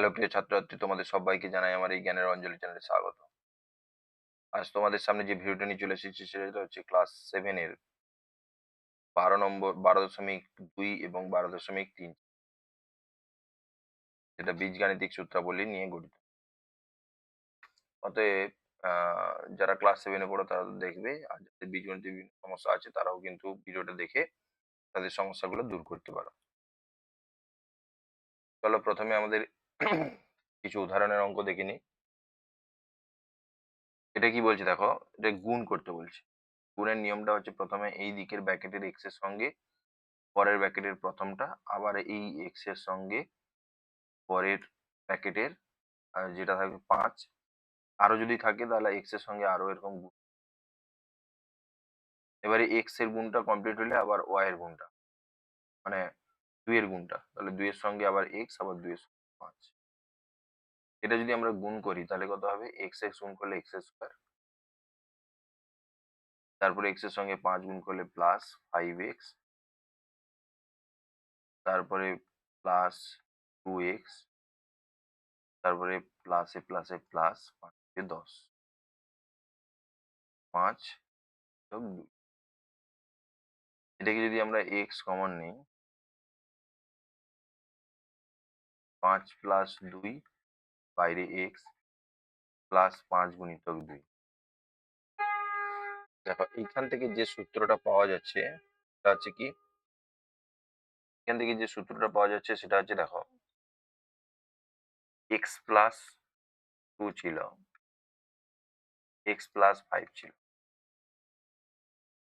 Hello প্রিয় ছাত্রছাত্রী, তোমাদের সবাইকে জানাই আমার এই জ্ঞানের অঞ্জলি চ্যানেলে স্বাগত। আজ তোমাদের সামনে যে ভিডিওটা নিয়ে চলে এসেছি সেটা হচ্ছে ক্লাস 7 এর 12.2 এবং 12.3, যেটা বীজগাণিতিক সূত্রাবলী নিয়ে গঠিত। অতএব যারা ক্লাস 7 এ পড়ো তারা তো দেখবে, আর যাদের বীজগণিতের বিভিন্ন সমস্যা আছে তারাও কিন্তু ভিডিওটা দেখে তাদের সমস্যাগুলো দূর করতে পারো। চলো প্রথমে আমাদের কিছু উদাহরণের অঙ্ক দেখে নিই। এটা কি বলছে দেখো, এটা গুণ করতে বলছে। গুণের নিয়মটা হচ্ছে প্রথমে এই দিকের ব্র্যাকেটের এক্স এর সঙ্গে পরের ব্র্যাকেটের প্রথমটা, আবার এই এক্স এর সঙ্গে পরের ব্র্যাকেটের যেটা থাকবে 5, আরো যদি থাকে তাহলে এক্স এর সঙ্গে আরো এরকম গুণ। এবারে এক্স এর গুণটা কমপ্লিট হলে আবার ওয়াই এর গুণটা, মানে 2 এর গুণটা, তাহলে 2 এর সঙ্গে আবার এক্স, আবার 2 এর সঙ্গে 5। এটা যদি আমরা গুণ করি তাহলে কত হবে, এক্স এক্স গুণ করলে এক্স স্কোয়ার, তারপরে এক্স এর সঙ্গে 5 গুণ করলে প্লাস 5x, তারপরে প্লাস 2x, তারপরে প্লাসে প্লাসে প্লাস 5 10, 5 যোগ 2। এটাকে যদি আমরা এক্স কমন নিই, 5 প্লাস 2 বাইরে এক্স প্লাস 5 গুণিতক 2। দেখো এইখান থেকে যে সূত্রটা পাওয়া যাচ্ছে সেটা হচ্ছে কি, এখান থেকে যে সূত্রটা পাওয়া যাচ্ছে সেটা হচ্ছে দেখো, এক্স প্লাস 2 ছিল, এক্স প্লাস 5 ছিল,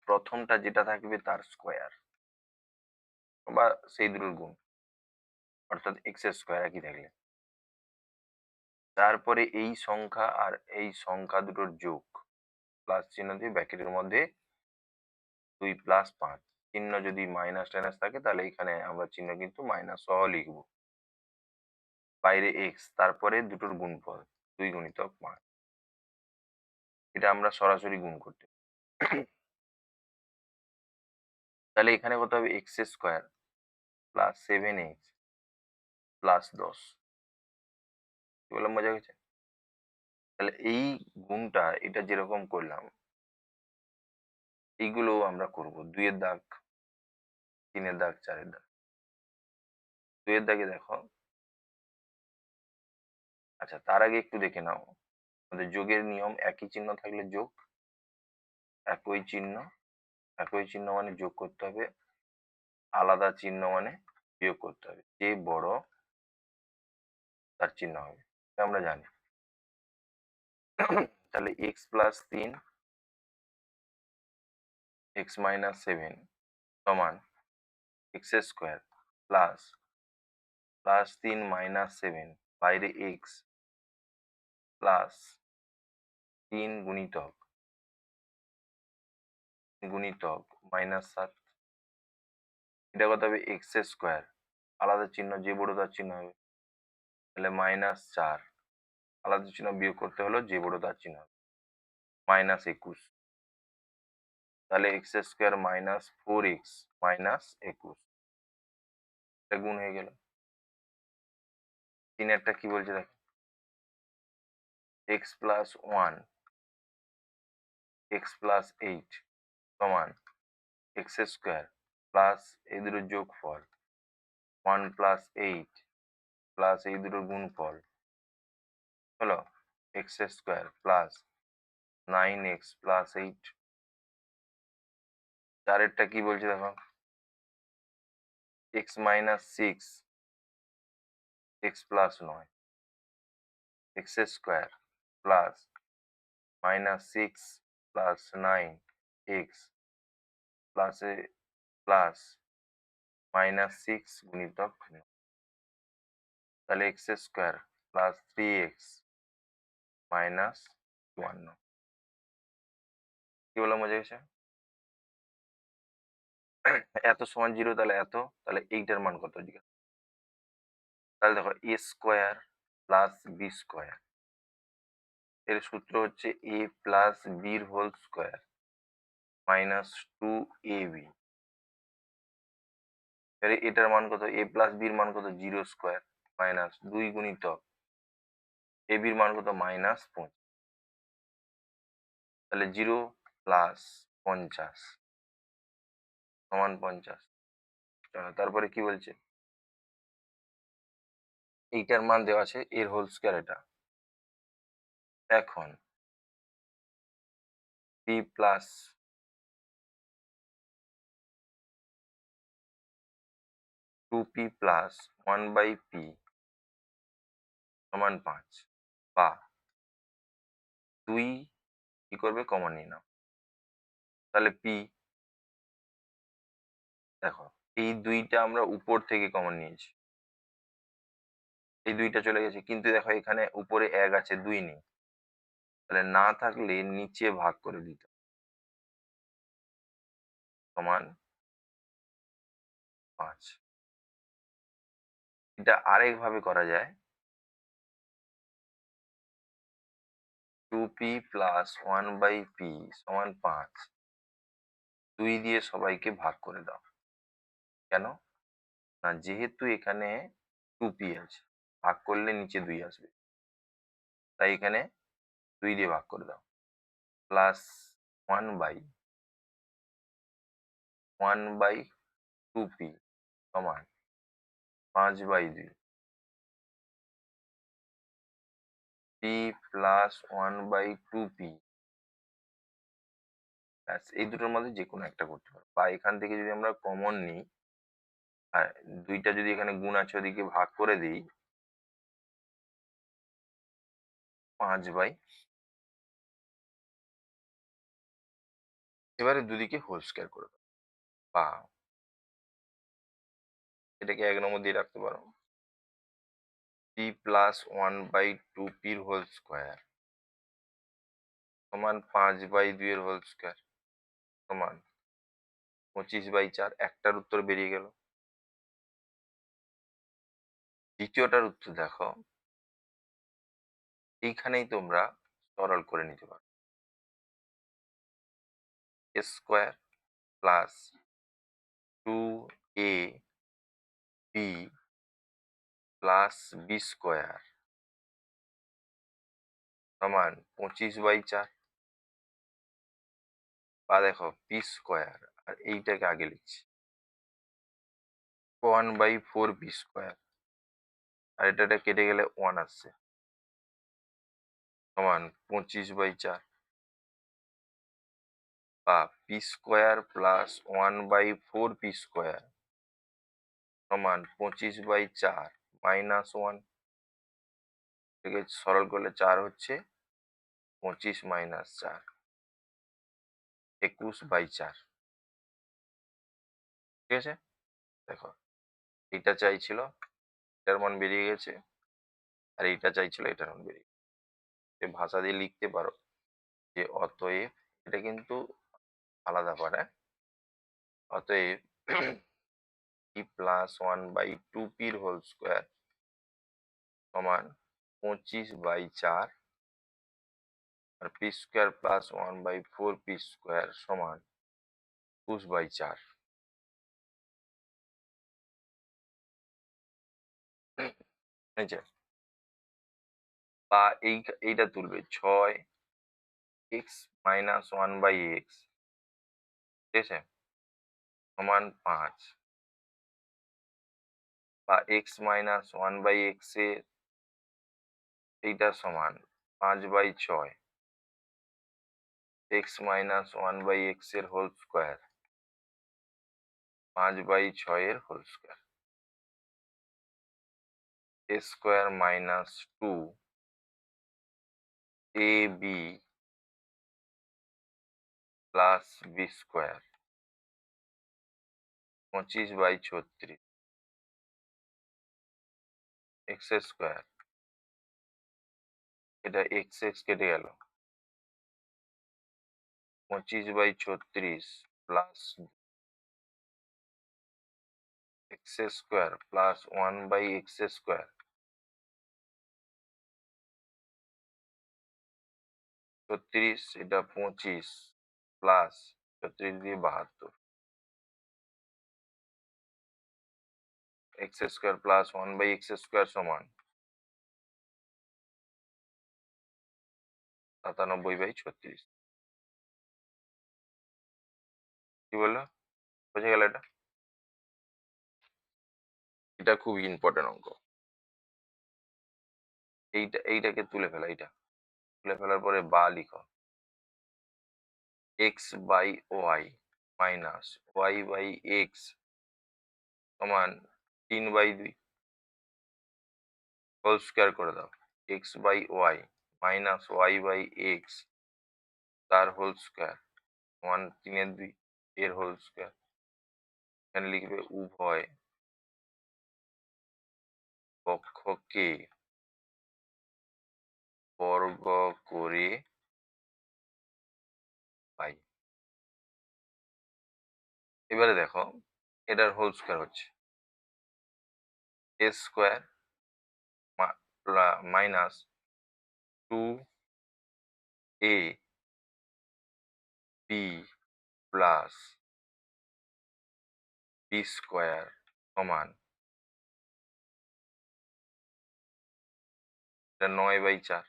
প্রথমটা যেটা থাকবে তার স্কোয়ার বা সেই দুটোর গুণ, অর্থাৎ এক্স এর স্কোয়ার একই থাকলে, তারপরে এই সংখ্যা আর এই সংখ্যা দুটোর যোগ, প্লাস চিহ্ন দিয়ে ব্র্যাকেটের মধ্যে 2 প্লাস 5, চিহ্ন যদি মাইনাস টাইনাস থাকে তাহলে এখানে আমরা চিহ্ন কিন্তু মাইনাস সহ লিখবো, বাইরে এক্স, তারপরে দুটোর গুণফল 2 গুণিতক 5। এটা আমরা সরাসরি গুণ করতে পারি। তাহলে এখানে কত হবে, x square plus 7x plus 10। কি বললাম, বোঝা গেছে? তাহলে এই গুণটা এটা যেরকম করলাম, এইগুলো আমরা করব 2 এর দাগ, 3 এর দাগ, 4 এর দাগ। 2 এর দাগে দেখো, আচ্ছা তার আগে একটু দেখে নাও, আমাদের যোগের নিয়ম একই চিহ্ন থাকলে যোগ, একই চিহ্ন, একই চিহ্ন মানে যোগ করতে হবে, আলাদা চিহ্ন মানে বিয়োগ করতে হবে, যে বড় তার চিহ্ন হবে, এটা আমরা জানি। তাহলে এক্স প্লাস 3 এক্স মাইনাস 7 সমান x square plus plus 3 minus 7 বাইরে এক্স প্লাস 3 গুণিতক গুণিতক মাইনাস 7। এটা কত হবে, এক্স স্কোয়ার, আলাদা চিহ্ন যে বড় তার চিহ্ন হবে, তাহলে মাইনাস 4, আলাদা চিহ্ন বিয়োগ করতে হলো যে বড় তার চিহ্ন হবে, মাইনাস 21। তাহলে x square minus 4x minus 21, এটা গুণ হয়ে গেল। তিনেরটা কি বলছে দেখো, এক্স প্লাস 1 এক্স প্লাস 8 সমান এক্স স্কোয়ার প্লাস এই দুটোর যোগফল 1 প্লাস 8 প্লাস এই দুটোর গুণফল হলো x square plus 9x plus 8। চারেরটা কি বলছে দেখো, x minus 6 x plus 9 x square plus minus 6 plus 9 x প্লাসে প্লাস মাইনাস 6 গুণিতক 9। তাহলে x square plus 3x minus 52। কি বললাম, বোঝা গেছে? এত সমান 0, তাহলে এত, তাহলে এইটার মান কত জিজ্ঞাসা, তাহলে দেখো এ স্কোয়ার প্লাস বি স্কোয়ার, এর সূত্র হচ্ছে এ প্লাস বির হোল স্কোয়ার মাইনাস 2ab। এটার মান কত, এ প্লাস বির মান কত, 0 স্কোয়ার, মাইনাস 2 গুণিতক এ বির মান কত -5, তাহলে 0 প্লাস 50 সমান 50। তারপরে কি বলছে, এইটার মান দেওয়া আছে, এর হোল স্কয়ার এটা। এখন p plus 2p plus 1/p সমান 5, বা 2 কি করবে, কমন নিয়ে নাও। তাহলে p, দেখো এই 2টা আমরা উপর থেকে কমন নিয়েছি, এই 2টা চলে গেছে, কিন্তু দেখো এখানে উপরে 1 আছে, 2 নেই। তাহলে না থাকলে নিচে ভাগ করে দিতে হবে, সমান 5। এটা আরেক ভাবে করা যায়, 2p প্লাস 1/p সমান 5, 2 দিয়ে সবাইকে ভাগ করে দাও। কেন না, যেহেতু এখানে 2p আছে, ভাগ করলে নিচে 2 আসবে, তাই এখানে 2 দিয়ে ভাগ করে দাও। প্লাস 1/2p সমান 5/2, p প্লাস 1/2p, ব্যাস এই দুটোর মধ্যে যে কোনো একটা করতে পারো, বা এখান থেকে যদি আমরা কমন নিই, আর 2টা যদি এখানে গুণ আছে ওদিকে ভাগ করে দিই, 5/, এবারে দুদিকে হোল স্কয়ার করে দাও, বা এটাকে 1 নম্বর দিয়ে রাখতে পারো, p প্লাস 1/2p এর হোল স্কয়ার সমান 5/2 এর হোল স্কয়ার সমান 25/4। একটার উত্তর বেরিয়ে গেল। দ্বিতীয়টার উত্তর দেখো, এইখানেই তোমরা সরল করে নিতে পারো, a square plus 2ab plus b square সমান 25/4, বা দেখো p স্কয়ার, আর এইটাকে আগে লিখছি 1/4p স্কয়ার, আর এটা কেটে গেলে 1 আসছে, সমান 25/4, বা p square plus 1/4p square সমান 25/4 মাইনাস 1, থেকে সরল করলে 4 হচ্ছে, 25 মাইনাস 4 21/4। ঠিক আছে, দেখো এটা চাইছিল, এটার মান বেরিয়ে গেছে, আর এইটা চাইছিল, এটার মান বেরিয়ে গেছে। ভাষা দিয়ে লিখতে পারো যে অতএব, এটা কিন্তু আলাদা পারে, অতএব p প্লাস 1/2p এর হোল স্কয়ার সমান 25/4, আর p square plus 1/4p square সমান 21/4। এই যে, বা এইটা তুলবে 6x মাইনাস 1/x, ঠিক আছে, সমান 5, বা x মাইনাস 1/x এর এইটা সমান 5/6, x মাইনাস 1/x এর হোল স্কয়ার 5/6 এর whole square, a square minus 2ab plus b square 25/36, x square, এটা x কেটে গেল, 25/36 plus x square plus 1/x square, 36, এটা 25 প্লাস 36 দিয়ে 72, x square plus 1/x square সমান 97/36। কি বললো? বুঝে গেল এটা? এটা খুব ইম্পর্টেন্ট অঙ্ক। এইটাকে তুলে ফেলা, এইটা তুলে ফেলার পরে বা লিখো, x/y মাইনাস y/x সমান 3/2 হোল স্কোয়ার করে দাও। x/y মাইনাস y/x তার হোল স্কোয়ার সমান 3/2 এর হোল স্কোয়ার। এখানে লিখবে উভয় পক্ষকে বর্গ করে পাই। এবারে দেখো এটার হোল স্কোয়ার হচ্ছে a square minus 2ab plus b square সমান 9/4।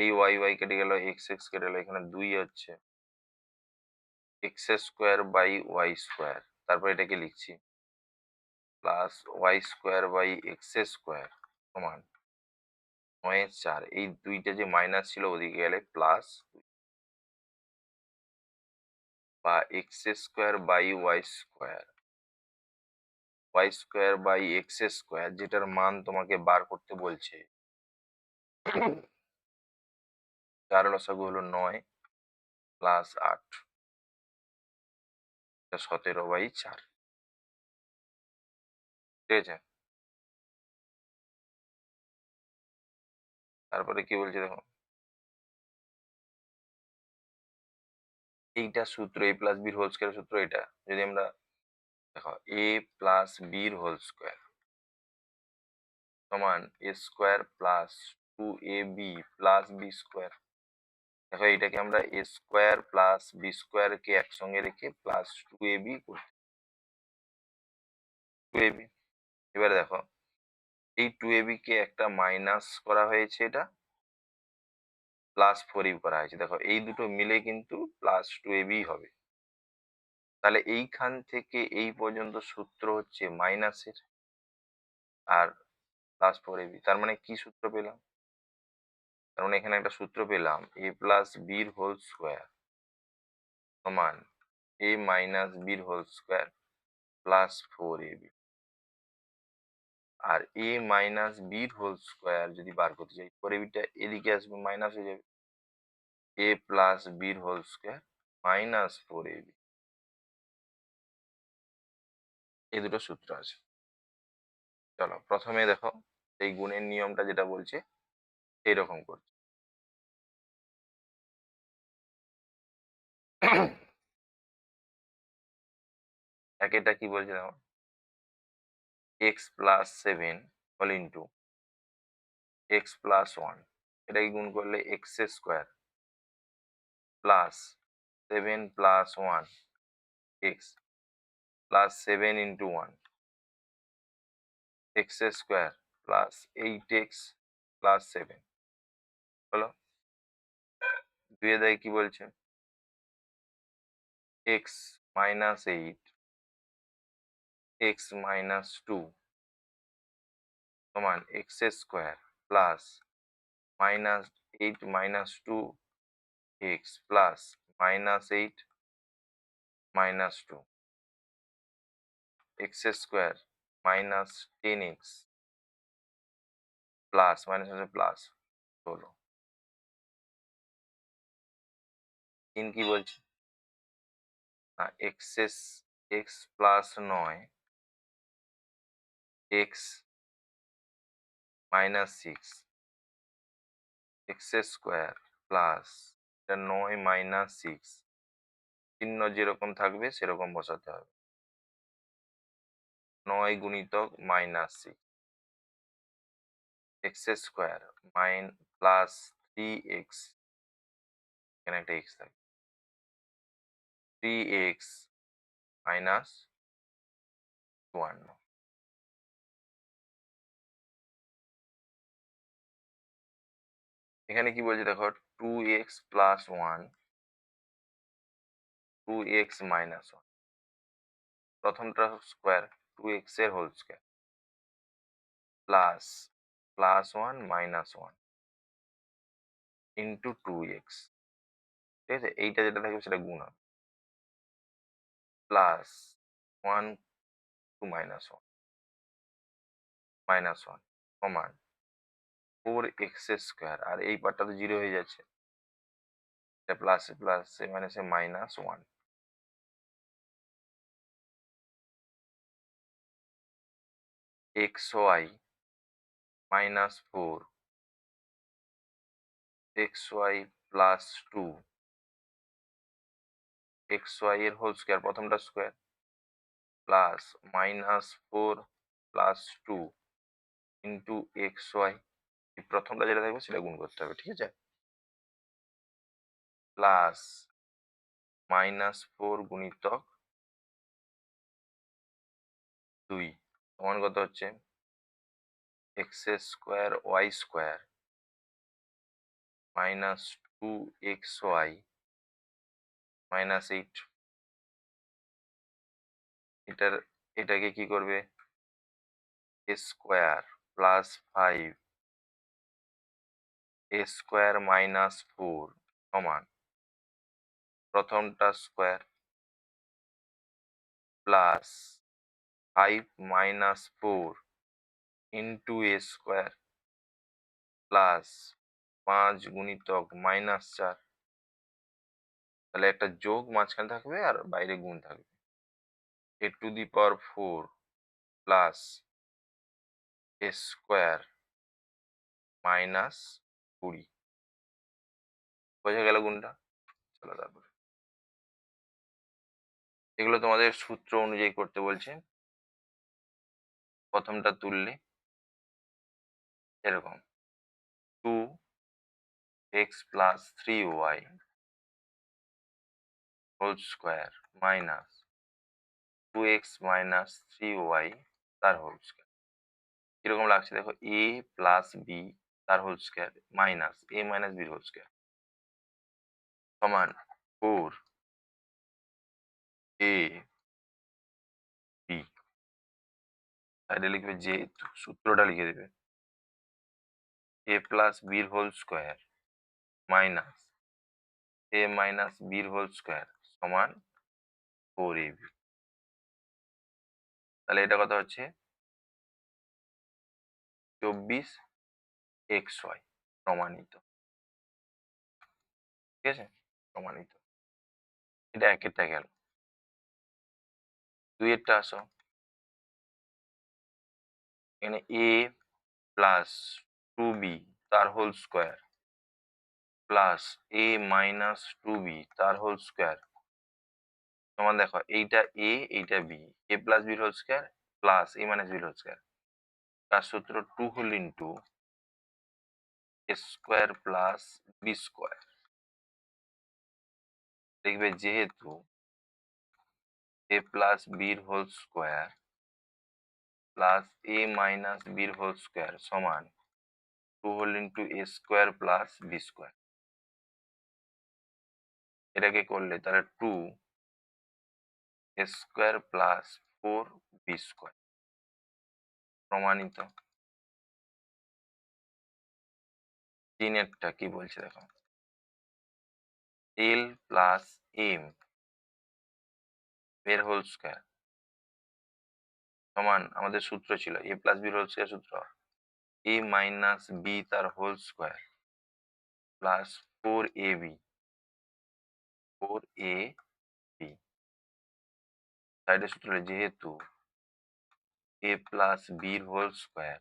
এই y কেটে গেল, x কেটে গেল, এখানে 2 হচ্ছে x²/y²। তারপর এটাকে লিখছি প্লাস y²/x² সমান 9/4। এই 2টা যে মাইনাস ছিল ওদিকে গেলে প্লাস, বা x²/y², যেটার মান তোমাকে বার করতে বলছে। চার লসাগু হলো 9 প্লাস 8, 17/4। ঠিক আছে? তারপরে কি বলছে দেখো, এইটা সূত্র a প্লাস বির হোল স্কোয়ার সূত্র এটা। যদি আমরা দেখো a প্লাস বির হোল স্কোয়ার সমান a square plus 2ab plus B square. দেখো এইটাকে আমরা a square plus B square কে একসঙ্গে রেখে প্লাস 2ab করতে 2ab। এবারে দেখো এই 2ab কে একটা মাইনাস করা হয়েছে, এটা প্লাস 4ab করা হয়েছে। দেখো এই দুটো মিলে কিন্তু প্লাস 2ab হবে। তাহলে এইখান থেকে এই পর্যন্ত সূত্র হচ্ছে মাইনাসের আর প্লাস 4ab। তার মানে কি সূত্র পেলাম? তার মানে এখানে একটা সূত্র পেলাম, a প্লাস বির হোল স্কোয়ার সমান a মাইনাস বির হোল স্কোয়ার প্লাস 4ab। আর a মাইনাস বির হোল স্কোয়ার যদি বার করতে চাই, 4abটা এদিকে আসবে, মাইনাস হয়ে যাবে, a প্লাস বির হোল স্কোয়ার মাইনাস 4ab। এই দুটো সূত্র আছে। চলো প্রথমে দেখো এই গুণের নিয়মটা যেটা বলছে এইরকম করছে। একেটা কি বলছে দেখো, x+7 হোল ইন্টু x+1, এটাকে গুণ করলে x² plus 7 plus 1 x plus 7 into 1 x² plus 8x plus 7 হলো। দুয়ে দেয় কি বলছে, x মাইনাস 8 x মাইনাস 2 সমান x² plus minus 8 minus 2 x plus minus 8 minus 2 x² minus 10x plus minus হচ্ছে প্লাস হলো। তিন কি বলছে না, x plus 9 x minus 6 x² plus 9 minus 6, চিহ্ন যেরকম থাকবে সেরকম বসাতে হবে। 9 গুণিতক মাইনাস 6 x² প্লাস 3x, এখানে একটা x থাকে, 3x মাইনাস 1 এখানে কি বলছে দেখো, 2x প্লাস 1, 2x মাইনাস 1, প্রথমটা স্কোয়ার 2x এর whole square plus plus 1 minus 1 into 2x, ঠিক আছে? এইটা যেটা থাকবে সেটা গুণ হবে, প্লাস 1 টু মাইনাস 1 মাইনাস 1 সমান 4x স্কোয়ার, আর এই পার্টটা তো জিরো হয়ে যাচ্ছে, এটা প্লাসে প্লাসে মাইনাসে minus 1, xy minus 4, xy plus 2, xy এর হোল স্কোয়ার প্রথমটা square plus minus 4 plus 2 into xy, এই প্রথমটা যেটা থাকবে সেটা গুণ করতে হবে, ঠিক আছে? প্লাস মাইনাস 4 গুণিতক 2 সমান কত হচ্ছে, x square y square minus 2xy minus 8, এটাকে কি করবে, স্কোয়ার প্লাস 5 স্কোয়ার মাইনাস 4 সমান প্রথমটা square plus 5 minus 4 into square plus 5 গুণিতক মাইনাস 4, তাহলে একটা যোগ মাঝখানে থাকবে আর বাইরে গুণ থাকবে, a to the power 4 plus square minus 20, বোঝা গেল গুণটা? চলো তারপরে এগুলো তোমাদের সূত্র অনুযায়ী করতে বলছে। প্রথমটা তুললে এরকম 2x plus 3y whole square minus 2x minus 3y তার হোল স্কোয়ার। কিরকম লাগছে দেখো, a প্লাস বি তার whole square minus a minus বির হোল স্কোয়ার সমান 4a বি, সাইডে লিখবে যেহেতু সূত্রটা লিখে দেবে a প্লাস বির whole square minus a minus বির হোল স্কোয়ার সমান 4ab। তাহলে এটা কথা হচ্ছে 24xy প্রমাণিত, ঠিক আছে? প্রমাণিত, এটা একেরটা গেল। দুইয়েরটা আসো, এখানে a প্লাস 2b তার whole square plus a minus 2b তার হোল স্কোয়ার সমান, দেখো এইটা a এইটা b, a প্লাস বির whole square plus a minus বির হোল স্কোয়ার, তার সূত্র 2 whole into square plus B square. দেখবে যেহেতু a প্লাস বির whole square plus a minus বির হোল স্কোয়ার সমান 2 whole into a square plus B square, এটাকে করলে তাহলে 2 স্কোয়ার প্লাস 4 বি স্কোয়ার প্রমাণিত। তিনেরটা কি বলছে দেখো, এল প্লাস এম এর হোল স্কোয়ার সমান, আমাদের সূত্র ছিল এ প্লাস বির হোল স্কোয়ার সূত্র এ মাইনাস বি তার whole square plus 4ab 4ab, সাইডের সূত্র যেহেতু এ প্লাস বির হোল স্কোয়ার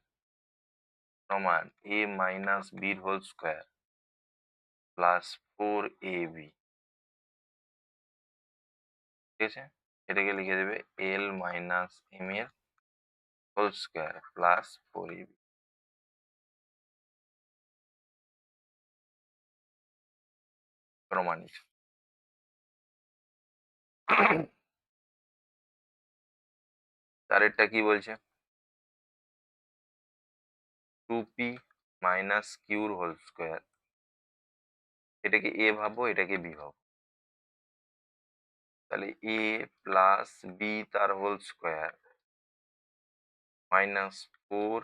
সমান এ মাইনাস বির হোল স্কোয়ার প্লাস 4ab, ঠিক আছে? এটাকে লিখে দেবে এল মাইনাস এম এর হোল স্কোয়ার প্লাস 4ab প্রমাণিত। তারেরটা কি বলছে, 2p মাইনাস কিউর হোল স্কোয়ার এটাকে এ ভাববো, এটাকে বি ভাববো। তাহলে এ প্লাস বি তার whole square minus 4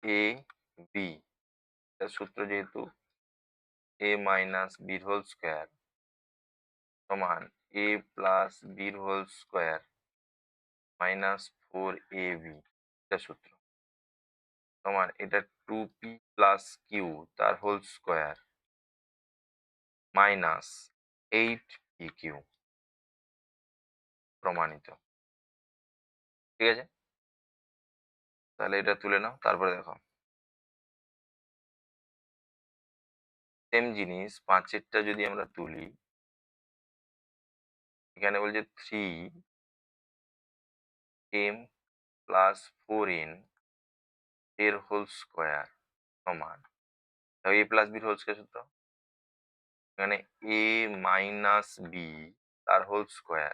A B, সূত্র যেহেতু এ মাইনাস বির হোল স্কোয়ার সমান এ প্লাস বির হোল স্কোয়ার মাইনাস 4ab, এটা সূত্র সমান এটা 2p প্লাস কিউ তার হোল স্কোয়ার মাইনাস 8pq, প্রমাণিত। ঠিক আছে, তাহলে এটা তুলে নাও, তারপরে দেখো সেম জিনিস 5-এরটা যদি আমরা তুলি, এখানে বলছে 3m প্লাস 4n এর হোল স্কোয়ার সমান, এ প্লাস বির হোল স্কোয়ার সূত্র, এখানে এ মাইনাস বি তার whole square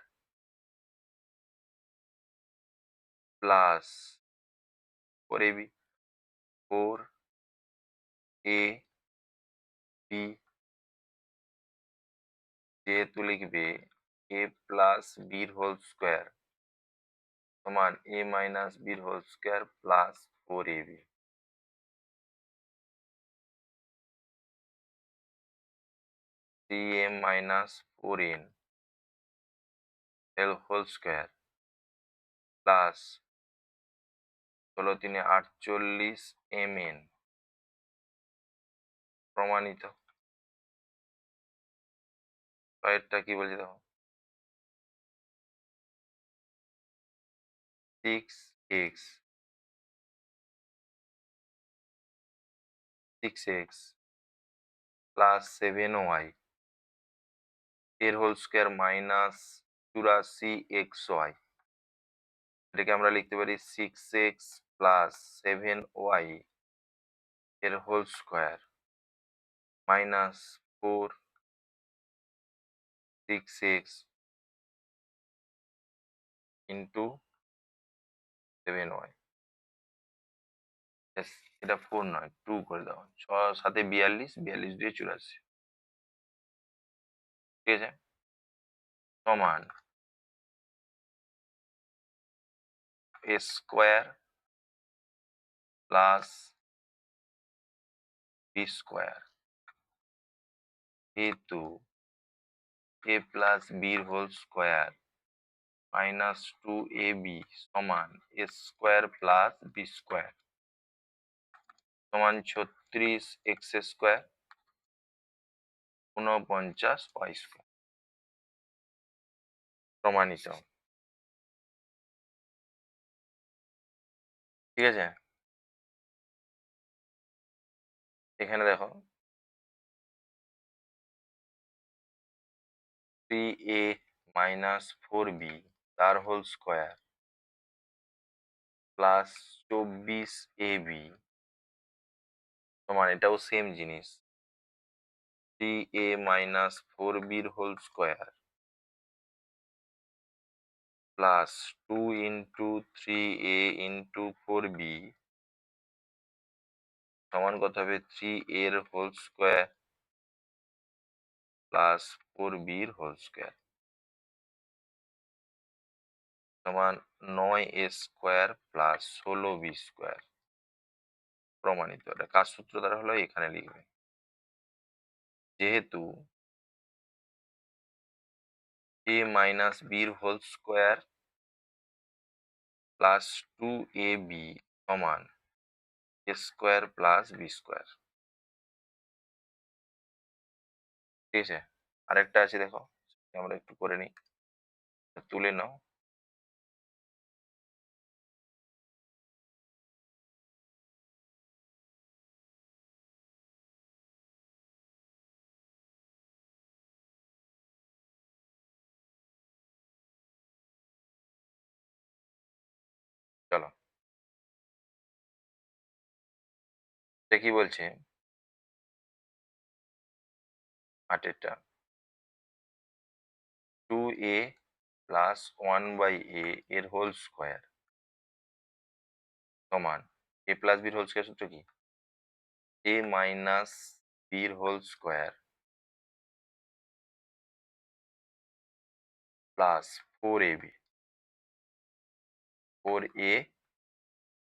plus 4ab, 4ab যেহেতু লিখবে এ প্লাস বির হোল স্কোয়ার সমান এ মাইনাস বির whole square plus 4ab, 3m minus 4n এর হোল স্কোয়ার প্লাস 16×3 = 48 mn, প্রমাণিত। পরেরটা কি বলছে দেখো, 6x প্লাস 7y এর হোল স্কোয়ার মাইনাস 84xy, এটাকে আমরা লিখতে পারি 6x প্লাস 7y এর whole square minus 4 6x into 7y। এটা 4 নয়, 2 করে দাও, 6×7 = 42, 42×2 = 84। ঠিক আছে, সমান a square plus B square যেহেতু এ প্লাস বির হোল স্কোয়ার মাইনাস 2ab সমান a square plus B square সমান 36x² 49y², প্রমাণিত। ঠিক আছে, এখানে দেখো 3a মাইনাস 4b তার হোল স্কোয়ার প্লাস 24ab সমান, এটাও সেম জিনিস 3a মাইনাস 4bর whole square plus 2 × 3a × 4b সমান কত হবে 3a এর হোল স্কোয়ার প্লাস 4bর হোল স্কোয়ার সমান 9a² প্লাস 16b², প্রমাণিত। এটা কার সূত্র দ্বারা হলো এখানে লিখবে, যেহেতু a মাইনাস বির হোল স্কোয়ার প্লাস 2ab সমান a square plus B square. ঠিক আছে, আরেকটা আছে দেখো, আমরা একটু করে নিই, তুলে নাও। চলো, এটা কি বলছে, 8-এরটা 2a প্লাস 1/a এর হোল স্কোয়ার সমান এ প্লাস বির হোল স্কোয়ার সূত্র কি, a মাইনাস b বির whole square plus 4ab 4a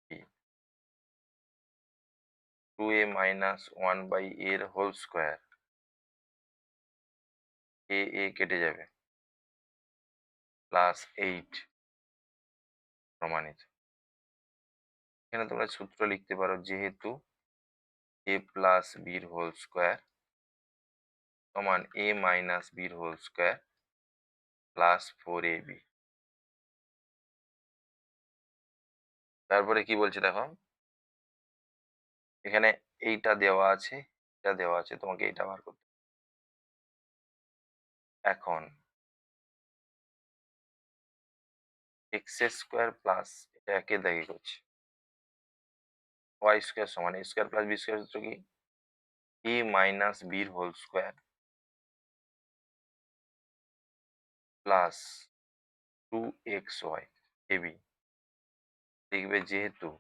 b 2a minus 1 by এর হোল স্কোয়ার এ কেটে যাবে প্লাস 8 প্রমাণিত। এখানে তোমরা সূত্র লিখতে পারো, যেহেতু এ প্লাস বির হোল স্কোয়ার সমান এ মাইনাস বির হোল স্কোয়ার প্লাস 4ab। তারপরে কি বলছে দেখো, এখানে এইটা দেওয়া আছে, এটা দেওয়া আছে, তোমাকে এইটা বার করতে হবে। এখন এক্স স্কোয়ার প্লাস, এটা একে দাগে করছে, ওয়াই স্কোয়ার সমান a square plus B square সূত্র কি, এ মাইনাস বির whole square plus 2xy a b. লিখবে যেহেতু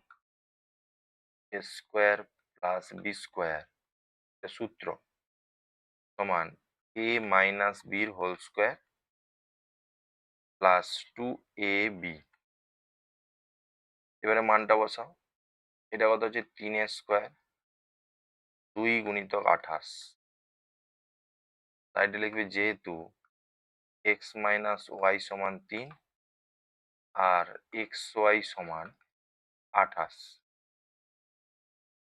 a square plus B square সূত্র সমান এ মাইনাস বির হোল স্কোয়ার প্লাস 2ab। এবারে মানটা বসাও, এটা কত হচ্ছে 3 স্কোয়ার 2 গুণিতক 28। সাইডে লিখবে যেহেতু এক্স মাইনাস ওয়াই সমান 3 আর এক্স ওয়াই সমান 28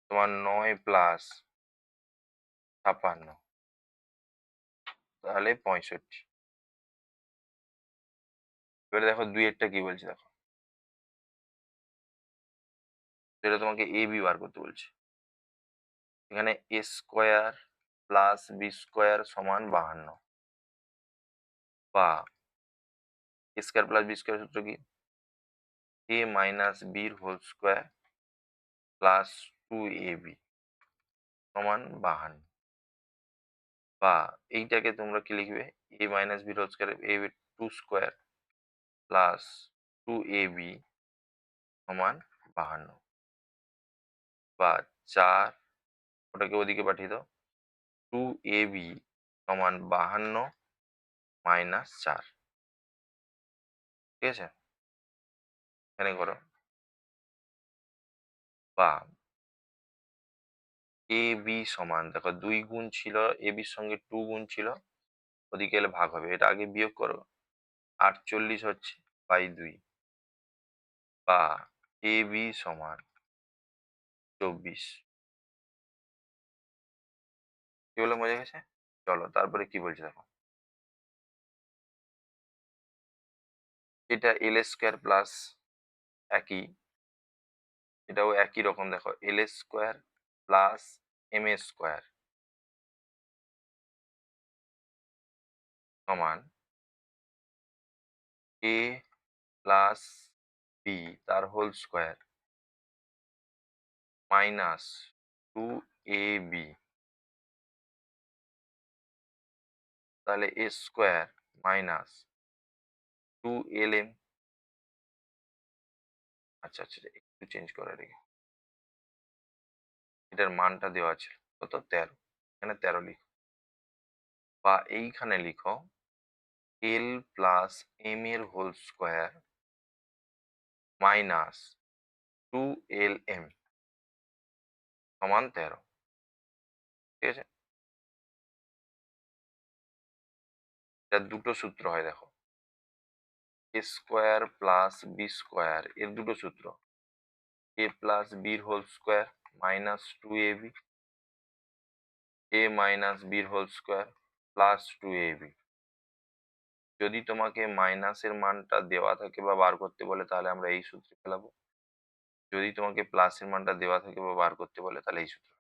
তোমার 9 প্লাস 56 তাহলে 65। এবারে দেখো 2 কি বলছে দেখো, সেটা তোমাকে এ বি বার করতে বলছে। এখানে এ স্কোয়ার প্লাস বি স্কোয়ার সমান 52 বা এ স্কোয়ার প্লাস বি স্কোয়ার সূত্র কি, এ মাইনাস বির হোল স্কোয়ার প্লাস 2ab সমান 52। বা এইটাকে তোমরা কি লিখবে, এ মাইনাস বির হোল স্কোয়ার এ 2 স্কোয়ার প্লাস 2ab সমান 52 বা 4, ওটাকে ওদিকে পাঠিয়ে দাও, 2ab সমান 52 মাইনাস 4। ঠিক আছে, এখানে করো। বা এ বি সমান, দেখো 2 গুণ ছিল, এ বির সঙ্গে 2 গুণ ছিল, ওদিকে এলে ভাগ হবে, এটা আগে বিয়োগ করো, 48 হচ্ছে বাই 2 বা এ বি সমান 24। কি বলে বোঝা গেছে? চলো তারপরে কি বলছে দেখো, এটা এল স্কোয়ার প্লাস একই, এটাও একই রকম, দেখো এল স্কোয়ার প্লাস এম স্কোয়ার সমান এ প্লাস বি তার হোল স্কোয়ার মাইনাস 2ab। তাহলে এ স্কোয়ার মাইনাস 2lm। আচ্ছা আচ্ছা, একটু চেঞ্জ করে রেখে, এটার মানটা দেওয়া ছিল কত 13, এখানে 13 লিখো বা এইখানে লিখো এল প্লাস এম এর হোল স্কোয়ার মাইনাস 2lm সমান 13। ঠিক আছে, এটা দুটো সূত্র হয় দেখো, এ স্কোয়ার প্লাস বি স্কোয়ার এর দুটো সূত্র, এ প্লাস বির হোল স্কোয়ার মাইনাস 2ab, এ মাইনাস বির হোল স্কোয়ার প্লাস 2ab। যদি তোমাকে মাইনাসের মানটা দেওয়া থাকে বা বার করতে বলে তাহলে আমরা এই সূত্রে ফেলাবো, যদি তোমাকে প্লাসের মানটা দেওয়া থাকে বা বার করতে বলে তাহলে এই সূত্র।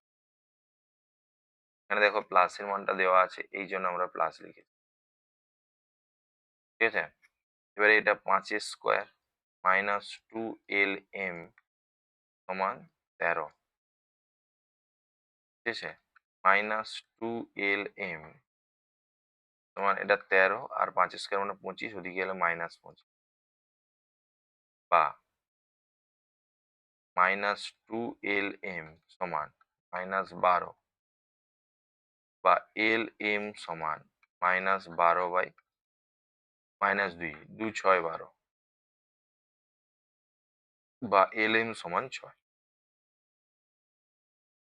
এখানে দেখো প্লাসের মানটা দেওয়া আছে, এই জন্য আমরা প্লাস লিখেছি। ঠিক আছে, এবারে এটা 5 স্কোয়ার মাইনাস 2lm সমান 13। ঠিক আছে, মাইনাস 2lm সমান এটা 13 আর 5 স্কোয়ার মানে 25, ওদিকে গেলে মাইনাস 25 বা মাইনাস 2lm সমান -12 বা এল এম সমান -12/-2 2 6 12 বা এল এম সমান 6।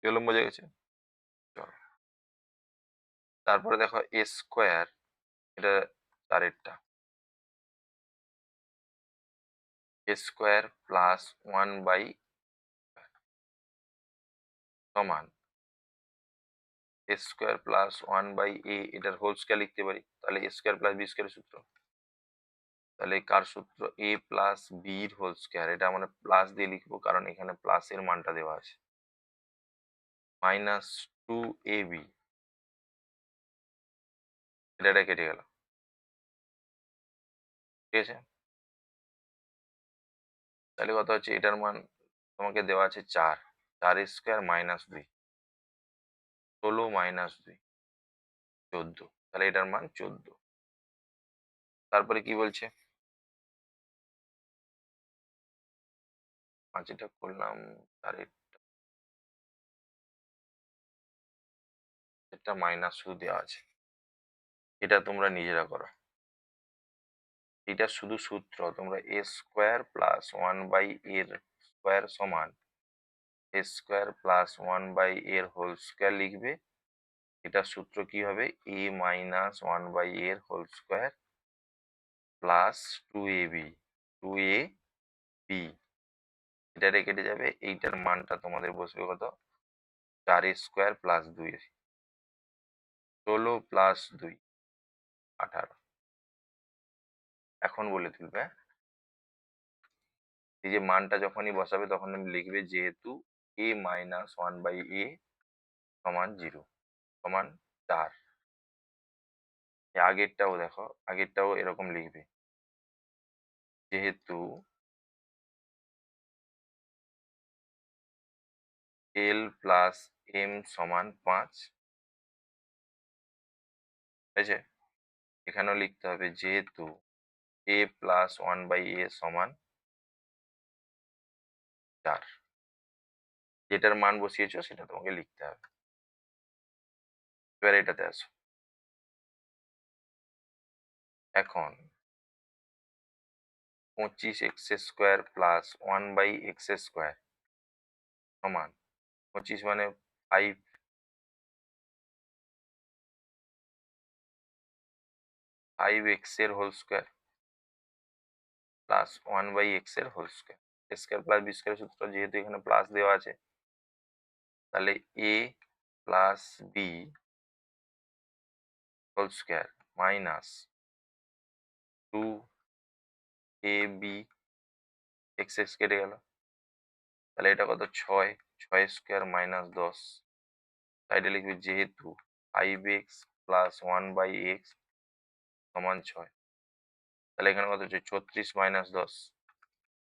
এলএম বোঝা গেছে? চলো তারপরে দেখো এ স্কোয়ার, এটা চারেরটা, এ স্কোয়ার প্লাস 1/, সমান এ স্কোয়ার প্লাস 1/a, এটার হোল স্কোয়ার লিখতে পারি, তাহলে এ স্কোয়ার প্লাস বি স্কোয়ারের সূত্র। তাহলে কার সূত্র? এ প্লাস বির হোল স্কোয়ার, এটা আমরা প্লাস দিয়ে লিখবো কারণ এখানে প্লাসের মানটা দেওয়া আছে, -2ab, এটা কেটে গেল, ঠিক আছে? তাহলে কত হচ্ছে? এটার মান তোমাকে দেওয়া আছে 4, 4 স্কোয়ার -2, 16 -2 14, তাহলে এটার মান 14। তারপরে কি বলছে? যেটা করলাম, চারের একটা মাইনাস শুধু দেওয়া আছে, এটা তোমরা নিজেরা করো। এটা শুধু সূত্র, তোমরা এ স্কোয়ার প্লাস 1/, এর স্কোয়ার সমান এ স্কোয়ার প্লাস 1/, এর হোল স্কোয়ার লিখবে। এটা সূত্র কি হবে? এ মাইনাস 1/, এর whole square plus 2ab, 2ab, এটা কেটে যাবে, এইটার মানটা তোমাদের বসবে কত? 4 স্কোয়ার প্লাস 2, 16 প্লাস 2 18। এখন বলে তুলবে, হ্যাঁ? এই যে মানটা যখনই বসাবে তখন আমি লিখবে যেহেতু a মাইনাস 1/, a সমান 0 সমান 4। আগেরটাও দেখো, আগেরটাও এরকম লিখবে, যেহেতু l প্লাস m সমান 5, ঠিক আছে? এখানেও লিখতে হবে যেহেতু a প্লাস 1/, a সমান 4। যেটার মান বসিয়েছো সেটা তোমাকে লিখতে হবে। এবার এটাতে আসো। এখন 25x² প্লাস 1/x² সমান 25 মানে 5, 5x এর হোল স্কোয়ার প্লাস 1/x এর whole square, square plus B square সূত্র, যেহেতু এখানে প্লাস দেওয়া আছে তাহলে a plus b whole square minus 2ab, x x কেটে গেল, তাহলে এটা কত? 6, 6 স্কোয়ার মাইনাস 10, সাইডে লিখবি যেহেতু 5x প্লাস 1/x সমান 6, তাহলে এখানে কত হচ্ছে? 36 মাইনাস 10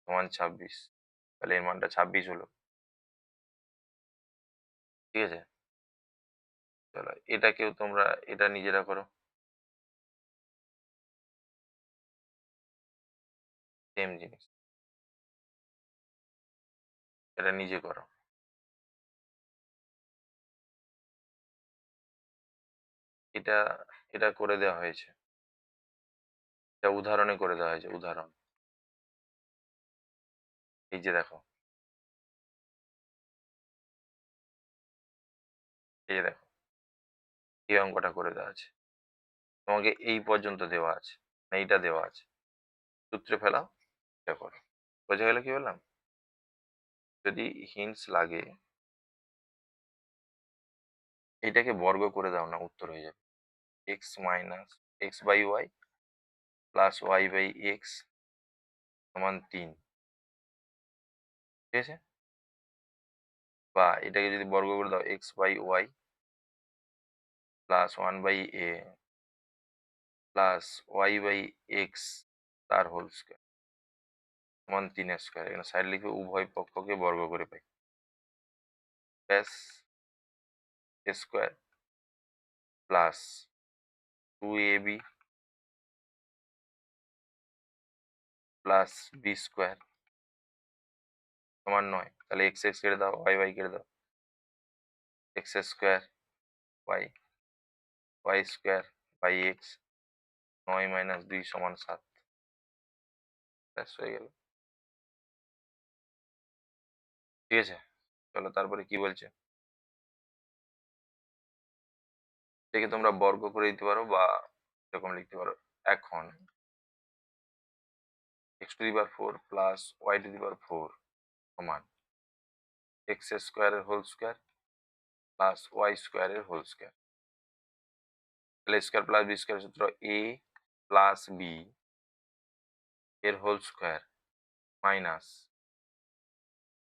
সমান 26, তাহলে এর মানটা 26 হলো, ঠিক আছে? চলো এটাকেও তোমরা এটা নিজেরা করো, সেম জিনিস, এটা নিজে করো। এটা এটা করে দেওয়া হয়েছে, এটা উদাহরণে করে দেওয়া হয়েছে, উদাহরণ। এই যে দেখো, এই যে দেখো, এই অঙ্কটা করে দেওয়া আছে, তোমাকে এই পর্যন্ত দেওয়া আছে, না এইটা দেওয়া আছে, সূত্রে ফেলাও, এটা করো। বোঝা গেল কি বললাম? যদি হিন্টস লাগে এটাকে বর্গ করে দাও না, উত্তর হয়ে যাবে x minus x/y plus y/x সমান 3, ঠিক আছে? বা এটাকে যদি বর্গ করে দাও x/y plus 1/a plus y/x তার হোল স্কোয়ার সমান 3 স্কোয়ার, এখানে সাইড লিখে উভয় পক্ষকে বর্গ করে পাই, ব্যাস square plus 2ab plus B square সমান 9, তাহলে এক্স এক্স কেটে দাও, ওয়াই ওয়াই কেটে দাও, x square y y square by x, 9 মাইনাস 2 সমান 7। ব্যাস হয়ে গেল। ঠিক আছে, চলো তারপরে কি বলছে, এটাকে তোমরা বর্গ করে দিতে পারো বা এরকম লিখতে পারো। এখন x⁴ প্লাস y⁴ সমান এক্স স্কোয়ারের হোল স্কোয়ার প্লাস ওয়াই স্কোয়ারের হোল স্কোয়ার। তাহলে স্কোয়ার প্লাস বি স্কোয়ার সূত্র এ প্লাস বি এর whole square minus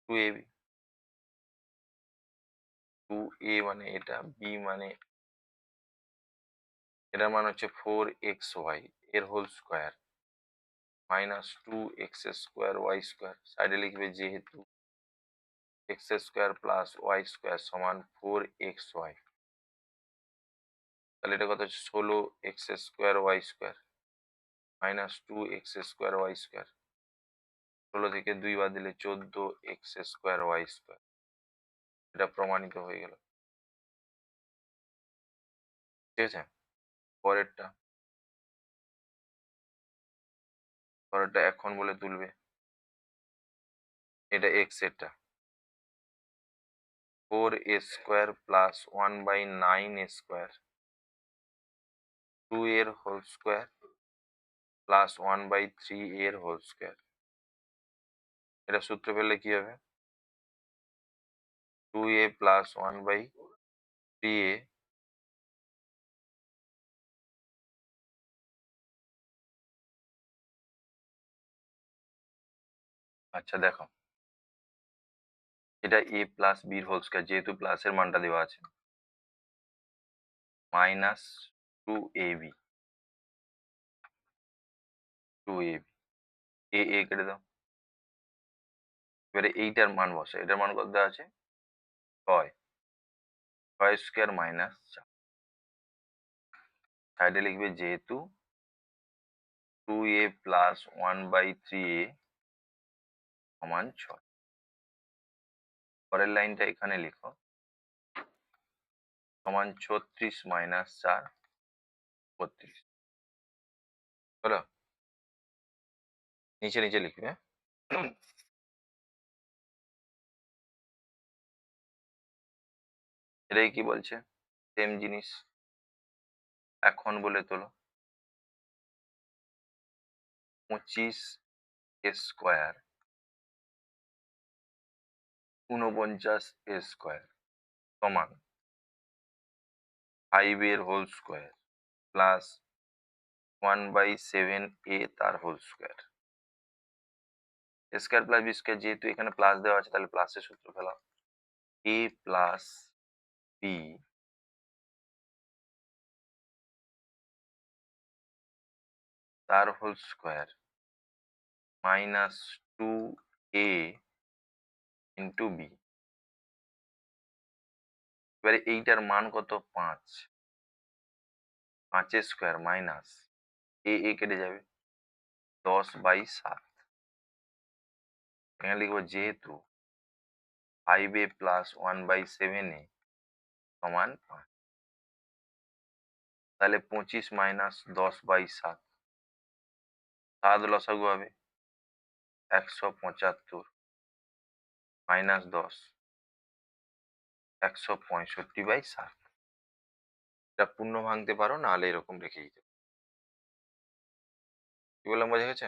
2ab। 2a মানে এটা, বি মানে এটার মান হচ্ছে 4xy এর whole square minus 2x² y² সাইডে লিখবে যেহেতু x² প্লাস y² সমান 4xy, তাহলে এটা কত হচ্ছে 16x² y² minus 2x² y²। 16 থেকে 2 বাদ দিলে 14x² y²। এটা প্রমাণিত হয়ে গেল। ঠিক আছে, পরেরটা এখন বলে তুলবে, এটা এক্স এটা 4a² প্লাস 1/9a², 2 এর হোল স্কোয়ার প্লাস 1/3 এর হোল স্কোয়ার। এটা সূত্র পেলে কি হবে, 2a প্লাস 1/3a আচ্ছা দেখো, এটা a প্লাস বির হোল স্কোয়ার, যেহেতু প্লাসের মানটা দেওয়া আছে, মাইনাস 2ab, 2ab এ কেটে দাও। এবারে এইটার মান বসে, এটার মান কত দেওয়া আছে 6, 6² মাইনাস 4। সাইডে লিখবে যেহেতু 2a প্লাস 1/3a সমান 6। পরের লাইনটা এখানে লিখো, সমান 36 মাইনাস 4 32। হলো, নিচে নিচে লিখবে। এটাই কি বলছে, সেম জিনিস এখন বলে তোলো। 25a² 49a² সমান 5 এর হোল স্কোয়ার প্লাস 1/7a তার whole square. Square plus B square, যেহেতু এখানে প্লাস দেওয়া আছে তাহলে প্লাসের সূত্র ফেলাম, a প্লাস বি তার whole square minus 2a into b. এবারে এইটার মান কত 5, 5 স্কোয়ার মাইনাস এ কেটে যাবে 10/7। এখানে লিখবো যেহেতু 5a প্লাস 1/7a সমান 5, তাহলে 25 মাইনাস 10/7, 7 লসাগু হবে 175 মাইনাস 10 165/7। এটা পূর্ণ ভাঙতে পারো, নাহলে এরকম রেখে দিতে পারো। কি বললাম বোঝা গেছে?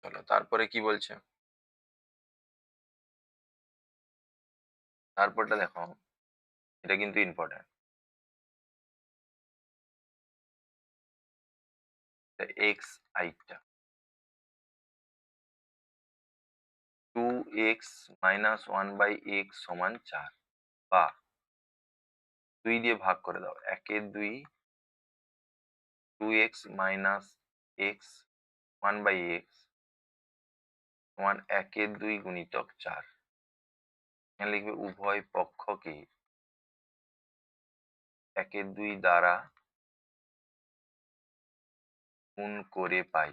চলো তারপরে কি বলছে, তারপরটা দেখো, এটা কিন্তু ইম্পর্টেন্ট। এক্স আইটা 2x মাইনাস 1/x সমান 4, বা 2 দিয়ে ভাগ করে দাও, 1 2 2x মাইনাস x 1/x সমান 1 2 গুণিতক 4। এখানে লিখবে উভয় পক্ষকে 1 2 দ্বারা গুণ করে পাই,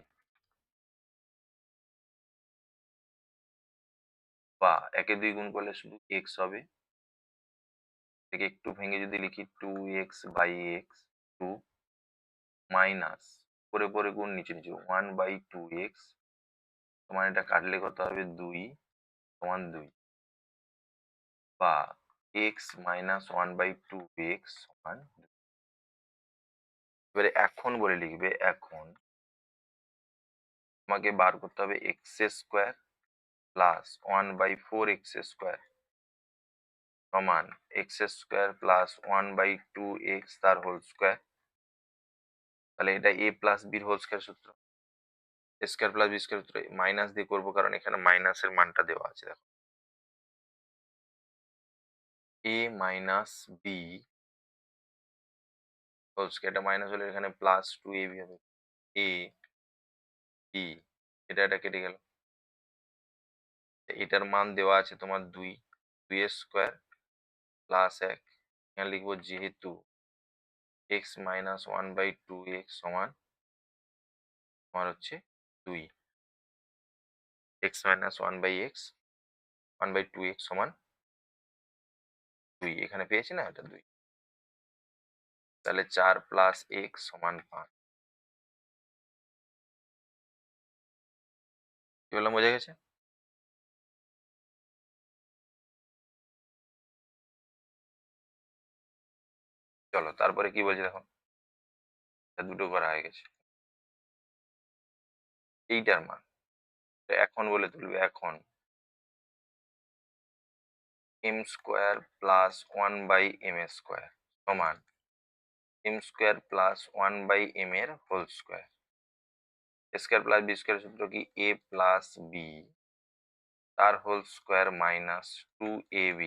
বা 1 2 গুণ করলে শুধু x হবে থেকে একটু ভেঙে যদি লিখি 2x/x 2 মাইনাস পরে পরে গুণ নিচে নিচে 1/2x, তোমার এটা কাটলে কত হবে 2 সমান 2, বা x মাইনাস 1/2x সমান 2। এবারে এখন বলে লিখবে, এখন তোমাকে বার করতে হবে x² প্লাস 1/4x² সমান x² প্লাস 1/2x তার হোল স্কোয়ার। তাহলে এটা a প্লাস বির হোল স্কোয়ার সূত্র, স্কোয়ার প্লাস বি স্কোয়ার সূত্র মাইনাস দিয়ে করবো কারণ এখানে মাইনাসের মানটা দেওয়া আছে। দেখো a minus b whole square, এটা মাইনাস হলে এখানে প্লাস 2ab হবে, a বি এটা কেটে গেল। এটার মান দেওয়া আছে তোমার 2, 2 স্কোয়ার প্লাস 1, এখানে লিখবো যেহেতু x মাইনাস 1/2x সমান তোমার হচ্ছে 2, x মাইনাস 1/2x সমান 2, এখানে পেয়েছি না, এটা 2। তাহলে 4 প্লাস x সমান 5। কি বললাম, বোঝা গেছে? চলো তারপরে কি বলছি দেখো, দুটো করা হয়ে গেছে। এইটার মান এখন বলে তুলবে, এখন m² প্লাস 1/m² সমান m² প্লাস 1/m এর whole square. Square plus B square সূত্র কি, a প্লাস বি তার হোল স্কোয়ার মাইনাস 2ab,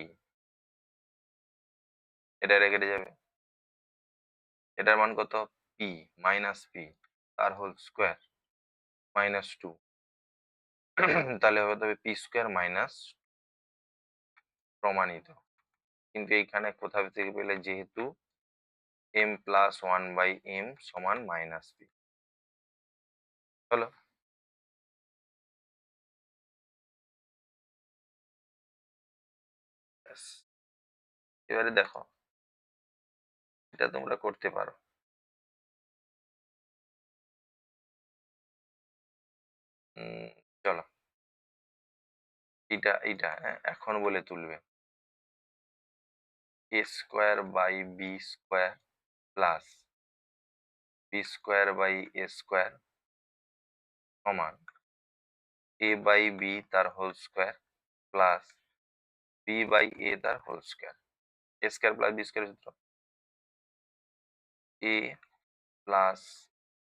এটা কেটে যাবে। এটার মান কত, p মাইনাস পি তার হোল স্কোয়ার মাইনাস 2, তাহলে হবে p² মাইনাস প্রমাণিত। কিন্তু এইখানে কোথা থেকে পেলে, যেহেতু m প্লাস 1/m সমান মাইনাস পি। হলো। ব্যাস। এবারে দেখো, এটা তোমরা করতে পারো। চলো এইটা হ্যাঁ এখন বলে তুলবে, a²/b² প্লাস b²/a² সমান a/b তার হোল স্কোয়ার প্লাস b/a তার whole square. Square plus B square সূত্র, a প্লাস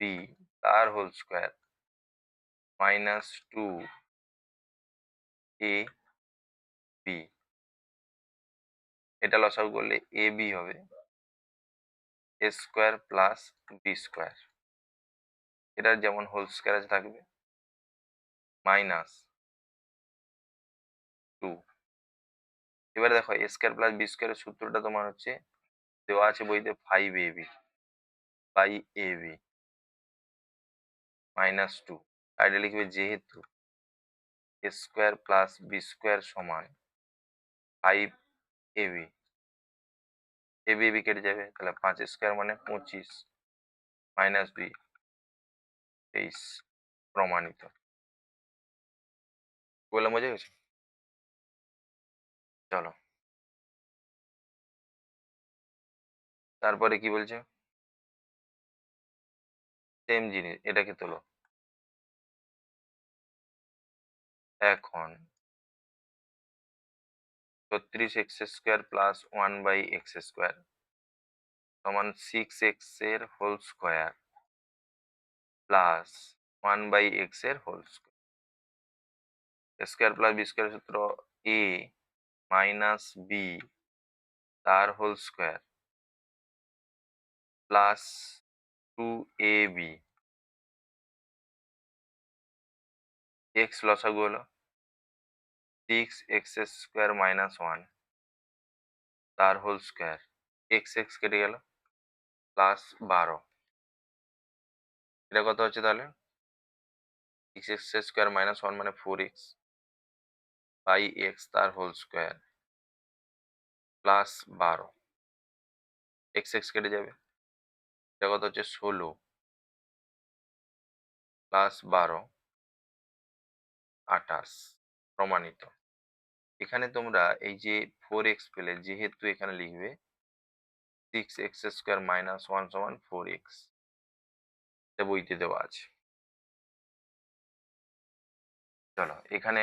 বি তার হোল স্কোয়ার মাইনাস 2ab, এটা লসাগু করলে ab হবে a² প্লাস b², এটা যেমন হোল স্কোয়ার আছে থাকবে মাইনাস 2। এবারে দেখো a² প্লাস b² এর সূত্রটা তোমার হচ্ছে দেওয়া আছে বইতে 5ab বাই ab মাইনাস 2। সাইডে লিখবে যেহেতু a² প্লাস b² সমান 5ab, ab কেটে যাবে, তাহলে 5² মানে 25 মাইনাস 2 23 প্রমাণিত। বললাম, বোঝা গেছে? চলো তারপরে কি বলছে, সেম জিনিস এটাকে তোলো। এখন 36x² প্লাস 1/x² সমান 6x এর হোল স্কোয়ার প্লাস 1/x এর হোল স্কোয়ার। স্কোয়ার প্লাস বি² সূত্র a মাইনাস বি তার whole square plus 2ab, x লসাগু হলো 6x² মাইনাস 1 তার হোল স্কোয়ার, x কেটে গেল প্লাস 12, এটা কত হচ্ছে তাহলে 6x² মাইনাস 1 মানে 4x বাই x তার whole square plus 12। X x কেটে যাবে, এটা কত হচ্ছে 16 প্লাস 12 28 প্রমাণিত। এখানে তোমরা এই যে 4x পেলে, যেহেতু এখানে লিখবে 6x² - 1 = 4x, এটা বইতে দেওয়া আছে। চলো এখানে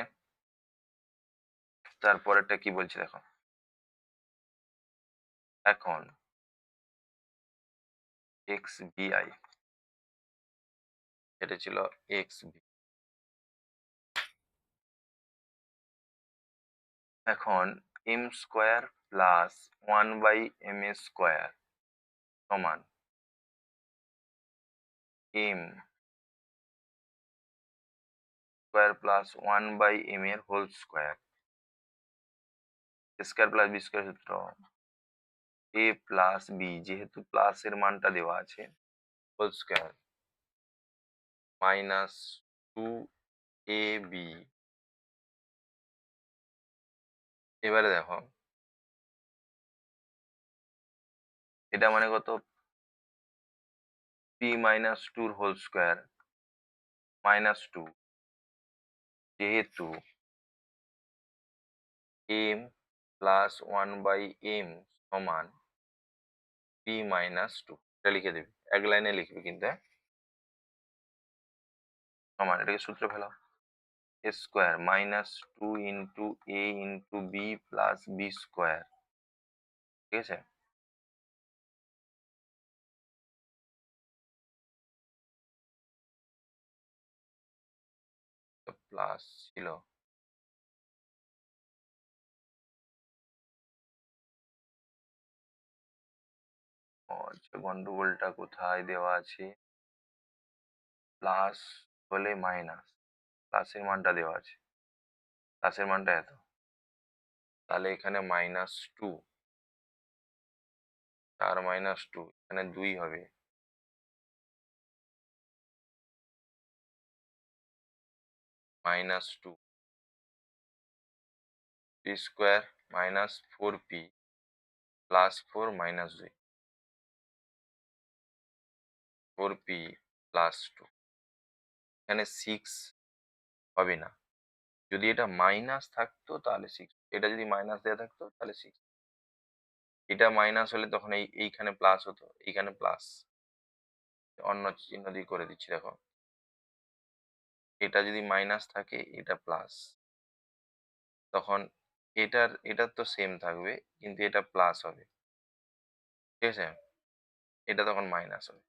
তারপরেরটা কি বলছে দেখো। এখন xbi, এটা ছিল xb, এখন m² প্লাস 1/m² সমান m² প্লাস 1/m এর whole square, square plus B square সূত্র a প্লাস বি, যেহেতু প্লাস এর মানটা দেওয়া আছে, হোল স্কোয়ার মাইনাস 2ab। এবারে দেখো এটা মানে কত, p minus 2 whole square minus 2, যেহেতু m প্লাস 1/m সমান p মাইনাস 2, এটা লিখে দেবে, এক লাইনে লিখবে কিন্তু, হ্যাঁ? সমান, এটাকে সূত্র ফেলাও, a square minus 2 into a into b plus B square, ঠিক আছে? প্লাস ছিল, আচ্ছা গন্ডগোলটা কোথায় দেওয়া আছে, প্লাস হলে মাইনাস, প্লাসের মানটা দেওয়া আছে, প্লাসের মানটা এত, তাহলে এখানে -2, 4 - 2, এখানে 2 হবে, -2 p square minus 4p plus 4 - 2, 4p plus 2, এখানে 6 হবে না, যদি এটা মাইনাস থাকতো তাহলে 6, এটা যদি মাইনাস দেওয়া থাকতো তাহলে 6, এটা মাইনাস হলে তখন এইখানে প্লাস হতো, এইখানে প্লাস, অন্য চিহ্ন দিয়ে করে দিচ্ছি দেখো, এটা যদি মাইনাস থাকে এটা প্লাস, তখন এটার তো সেম থাকবে, কিন্তু এটা প্লাস হবে, ঠিক আছে? এটা তখন মাইনাস হবে,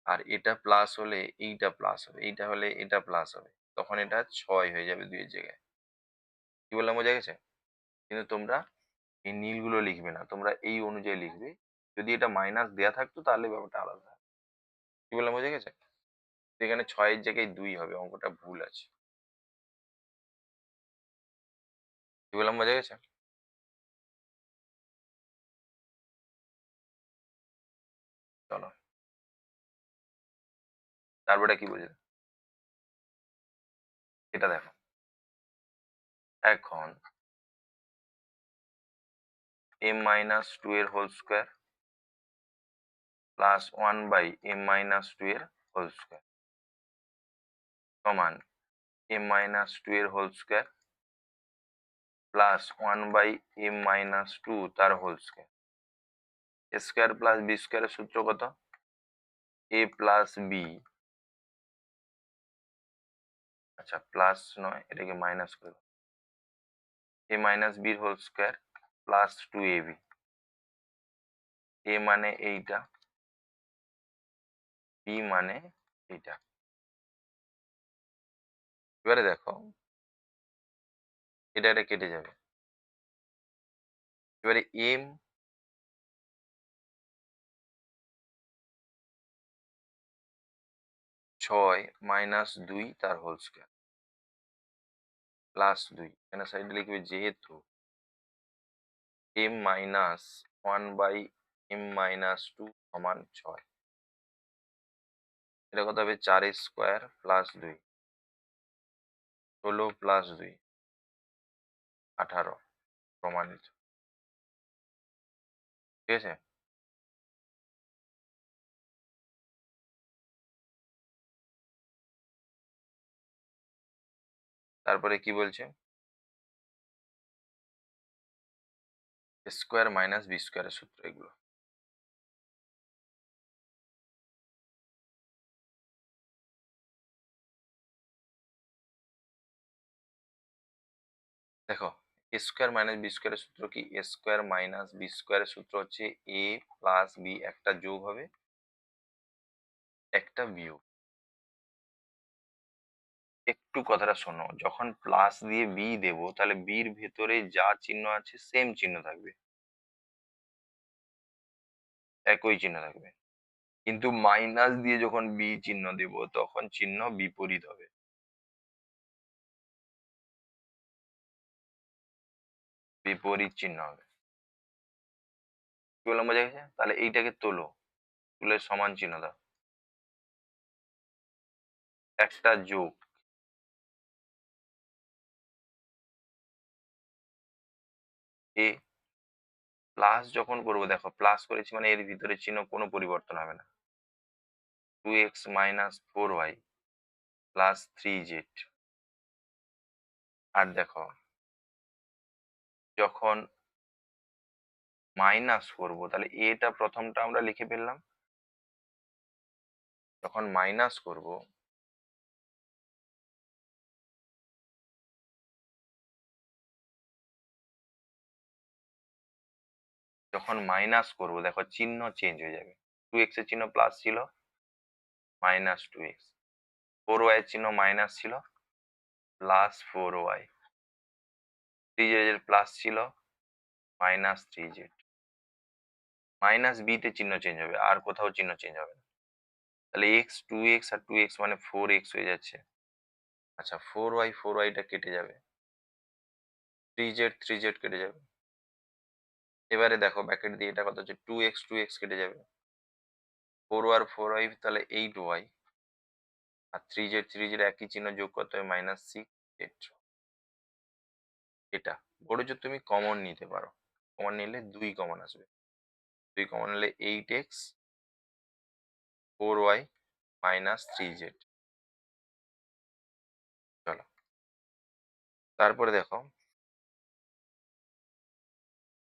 আর এটা প্লাস হলে এইটা প্লাস হবে, এইটা হলে এটা প্লাস হবে, তখন এটা 6 হয়ে যাবে 2 এর জায়গায়। কি বললাম, বোঝা গেছে? কিন্তু তোমরা এই নীলগুলো লিখবে না, তোমরা এই অনুযায়ী লিখবে, যদি এটা মাইনাস দেয়া থাকতো তাহলে ব্যাপারটা আলাদা। কি বললাম, বোঝা গেছে? তো এখানে 6 এর জায়গায় 2 হবে, অঙ্কটা ভুল আছে। কি বললাম, বোঝা গেছে? চলো তারপরে কি বুঝলে, এটা দেখো, এখন m-2 এর হোল স্কোয়ার প্লাস 1/m-2 এর হোল স্কোয়ার সমান m-2 এর হোল স্কোয়ার প্লাস 1/m-2 তার whole square, square plus b স্কোয়ারের সূত্র কত, a প্লাস বি, আচ্ছা প্লাস নয়, এটাকে মাইনাস করে দাও, a মাইনাস বির whole square plus 2ab, a মানে এইটা, b মানে এইটা। এবারে দেখো এটা কেটে যাবে, এবারে m 6 - 2 তার হোল স্কোয়ার প্লাস 2, এখানে সাইডে লিখবে যেহেতু m মাইনাস 1/m-2 সমান 6, এটা কত হবে, 4 স্কোয়ার প্লাস 2, 16 প্লাস 2 18 প্রমাণিত, ঠিক আছে? তারপরে কি বলছে, স্কোয়ার মাইনাস বি স্কোয়ারের সূত্র এগুলো। দেখো, এ স্কোয়ার মাইনাস বি স্কোয়ারের সূত্র কি, এ স্কোয়ার মাইনাস বি স্কোয়ারের সূত্র হচ্ছে এ প্লাস বি, একটা যোগ হবে একটা বিয়োগ। একটু কথাটা শোনো, যখন প্লাস দিয়ে বি দেবো তাহলে বির ভেতরে যা চিহ্ন আছে সেম চিহ্ন থাকবে, একই চিহ্ন থাকবে। কিন্তু মাইনাস দিয়ে যখন বি চিহ্ন দেব তখন চিহ্ন বিপরীত হবে, বিপরীত চিহ্ন হবে। কি বললাম, বোঝা গেছে? তাহলে এইটাকে তোলো, তুলে সমান চিহ্ন দাও, একটা যোগ এ, প্লাস যখন করবো, দেখো প্লাস করেছি মানে এর ভিতরে চিহ্ন কোনো পরিবর্তন হবে না, 2x minus 4y plus 3z। আর দেখো, যখন মাইনাস করবো তাহলে এটা প্রথমটা আমরা লিখে ফেললাম, যখন মাইনাস করব দেখো চিহ্ন চেঞ্জ হয়ে যাবে, 2x এর চিহ্ন প্লাস ছিল, মাইনাস 2x, 4y এর চিহ্ন মাইনাস ছিল, প্লাস 4y, 3z এর প্লাস ছিল, মাইনাস 3z। মাইনাস বি তে চিহ্ন চেঞ্জ হবে, আর কোথাও চিহ্ন চেঞ্জ হবে না। তাহলে এক্স, 2x আর 2x মানে 4x হয়ে যাচ্ছে। আচ্ছা, 4y টা কেটে যাবে, 3z কেটে যাবে। এবারে দেখো ব্র্যাকেট দিয়ে এটা কত হচ্ছে, 2x কেটে যাবে, 4y তাহলে 8y, আর 3z একই চিহ্ন যোগ করতে হবে, মাইনাস 6, এটা বড় তুমি কমন নিতে পারো, কমন নিলে 2 কমন আসবে, 2 কমন নিলে 8x 4y মাইনাস 3z। চলো, তারপরে দেখো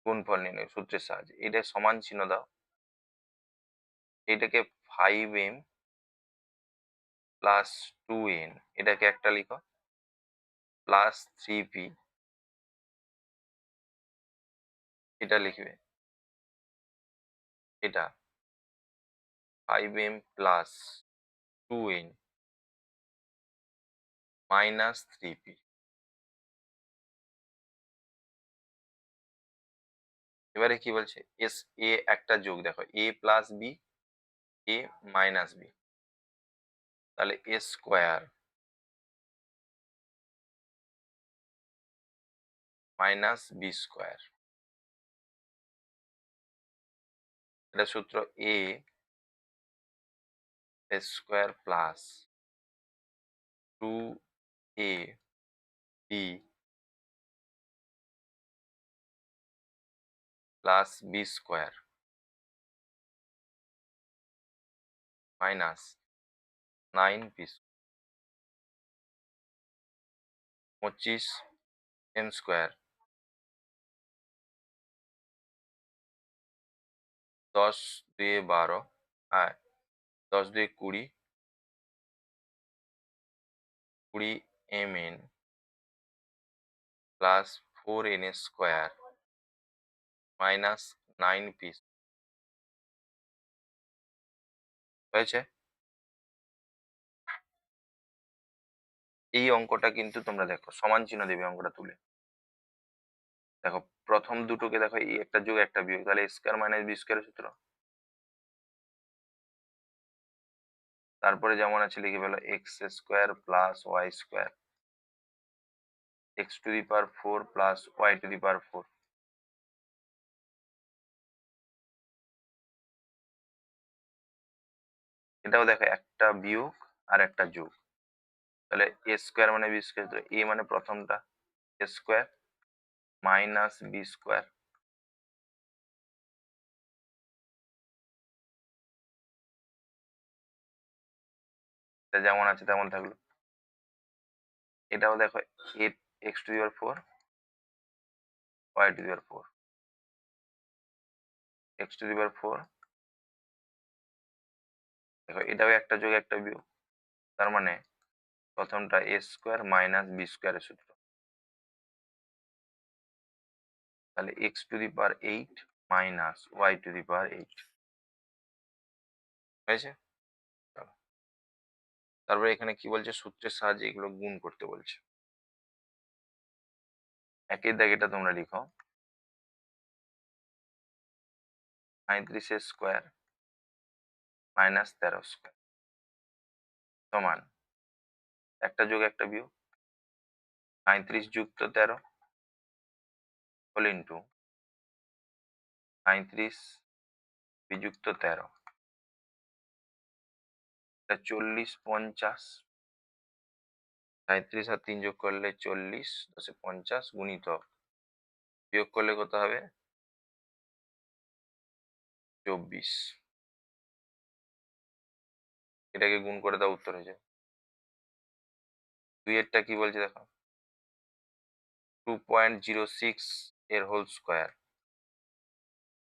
গুণফল নির্ণয় সূত্রের সাহায্যে এটা সমান চিহ্ন দাও, এটাকে 5m প্লাস 2n, এটাকে একটা লিখো, প্লাস 3p, এটা লিখবে, এটা 5m plus 2n minus 3p। এবারে কি বলছে, এস এ একটা যোগ, দেখো A plus B, A minus B, তাহলে A square minus B square, এটা সূত্র A square plus 2 A B plus B square minus 9p, 25m square, 10 2 12, হ্যাঁ 10 2 20, 20mn plus 4n square minus 9p। হয়েছে? এই অঙ্কটা কিন্তু তোমরা দেখো সমান চিহ্ন দেবে অঙ্কটা তুলে, দেখো প্রথম দুটোকে দেখো, এই একটা যোগ একটা বিয়োগ, তাহলে স্কোয়ার মাইনাস বি স্কোয়ারের সূত্র। তারপরে যেমন আছে লিখে ফেলো, X square plus Y square, X to the power 4 plus Y to the power 4। এটাও দেখো একটা বিয়োগ আর একটা যোগ, তাহলে এ স্কোয়ার মানে বি স্কোয়ার, এ মানে প্রথমটা স্কোয়ার মাইনাস বি স্কোয়ার, যেমন আছে তেমন থাকলো। এটাও দেখো 8 x⁴ y⁴ x⁴ দেখো এটাও একটা যোগ একটা বিয়োগ, তার মানে প্রথমটা a² মাইনাস b² এর সূত্র, তাহলে x⁴ মাইনাস y⁴ হয়েছে। চলো, তারপরে এখানে কি বলছে, সূত্রের সাহায্যে এগুলো গুণ করতে বলছে। একই দাগেটা তোমরা লিখো, 35² মাইনাস 13² সমান একটা যোগ একটা বিয়োগ, 35 যুক্ত 13 হোল ইন্টু 35 বিযুক্ত 13, এটা 40 50, 37 আর 3 যোগ করলে 40, 10 এ 50 গুণিতক বিয়োগ করলে কত হবে 24, এটাকে গুণ করে দাও উত্তর হয়ে যাবে। 2 এরটা কি বলছে দেখো, 2.06 এর হোল স্কোয়ার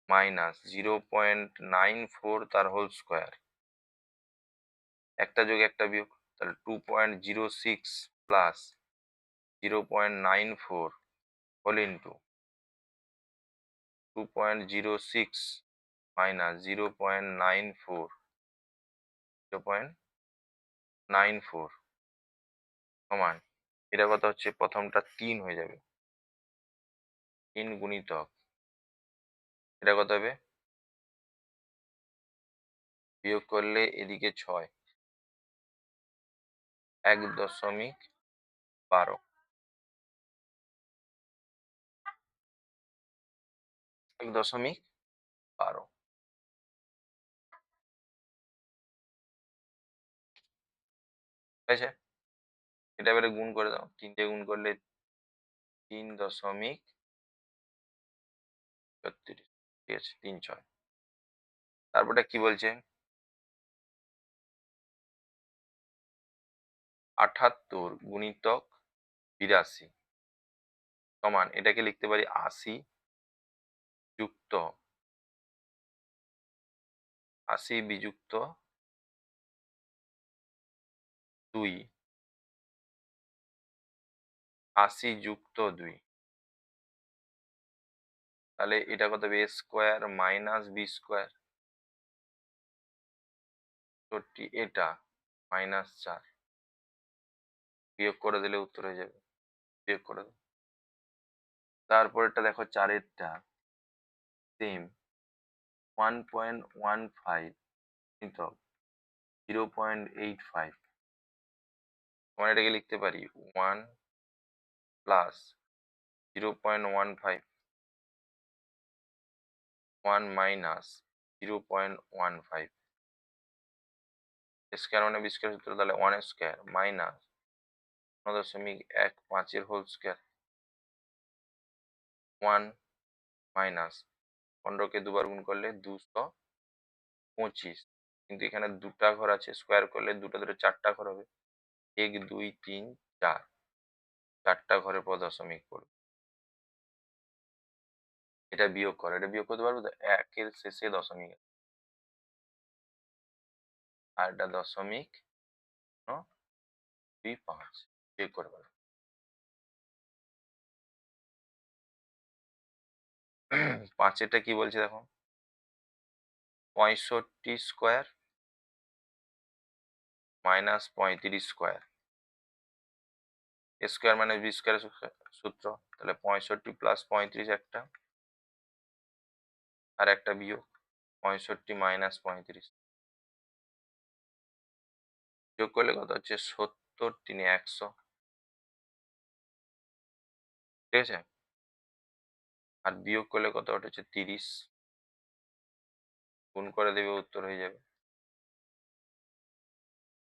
মাইনাস 0.94 তার হোল স্কোয়ার, একটা যোগ একটা বিয়োগ, তাহলে 2.06 প্লাস 0.94 হোল ইন্টু 2.06 মাইনাস 0.94 সমান, এটা কত হচ্ছে, প্রথমটা 3 হয়ে যাবে, 3 গুণিতক এটা কত হবে, বিয়োগ করলে এদিকে 6, 1.12, 1.12 হয়েছে। এটা এবারে গুণ করে দাও, 3 দিয়ে গুণ করলে 3.36, ঠিক আছে 3 6, তারপরে কি বলছে 78 গুণিতক 82 সমান, এটাকে লিখতে পারি 80 যুক্ত 80 বিযুক্ত 2, 80 যুক্ত 2, তাহলে এটা কত হবে a² মাইনাস b², এটা -4 বিয়োগ করে দিলে উত্তর হয়ে যাবে, বিয়োগ করে দাও। তারপরেরটা দেখো 4 এরটা সেম 1.15 গুণিতক 0.85, আমরা এটাকে লিখতে পারি 1 প্লাস 0.15 1 মাইনাস 0.15, স্কোয়ার মানে বি² সূত্র, তাহলে 1² মাইনাস 0.15 এর হোল স্কোয়ার, 1 মাইনাস 15 কে দুবার গুণ করলে 225, কিন্তু এখানে দুটা ঘর আছে, স্কোয়ার করলে দুটো দুটো 4টা ঘর হবে, 1 2 3 4, 4টা ঘরের পর দশমিক পড়বে, এটা বিয়োগ করো, এটা বিয়োগ করতে পারবো তো, 1 এর শেষে দশমিক আর এটা 0.25 বিয়োগ করে পারো। 5 এটা কি বলছে দেখো, 65² মাইনাস 35², স্কোয়ার মানে বি² সূত্র, তাহলে 65 প্লাস 35 একটা, আর একটা বিয়োগ 65 মাইনাস 35, যোগ করলে কত হচ্ছে 70 3 100, ঠিক আছে, আর বিয়োগ করলে কত হচ্ছে 30, গুণ করে দেবে উত্তর হয়ে যাবে,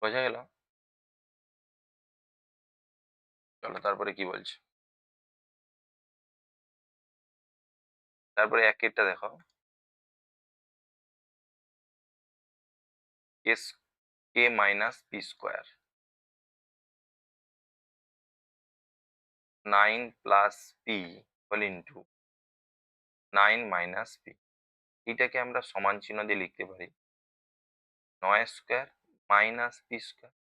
বোঝা গেল। চলো তারপরে কি বলছে, তারপরে একেরটা দেখো, k minus p², 9 plus p whole into 9 minus p. এটাকে আমরা সমান চিহ্ন দিয়ে লিখতে পারি 9 স্কোয়ার মাইনাস পি স্কোয়ার।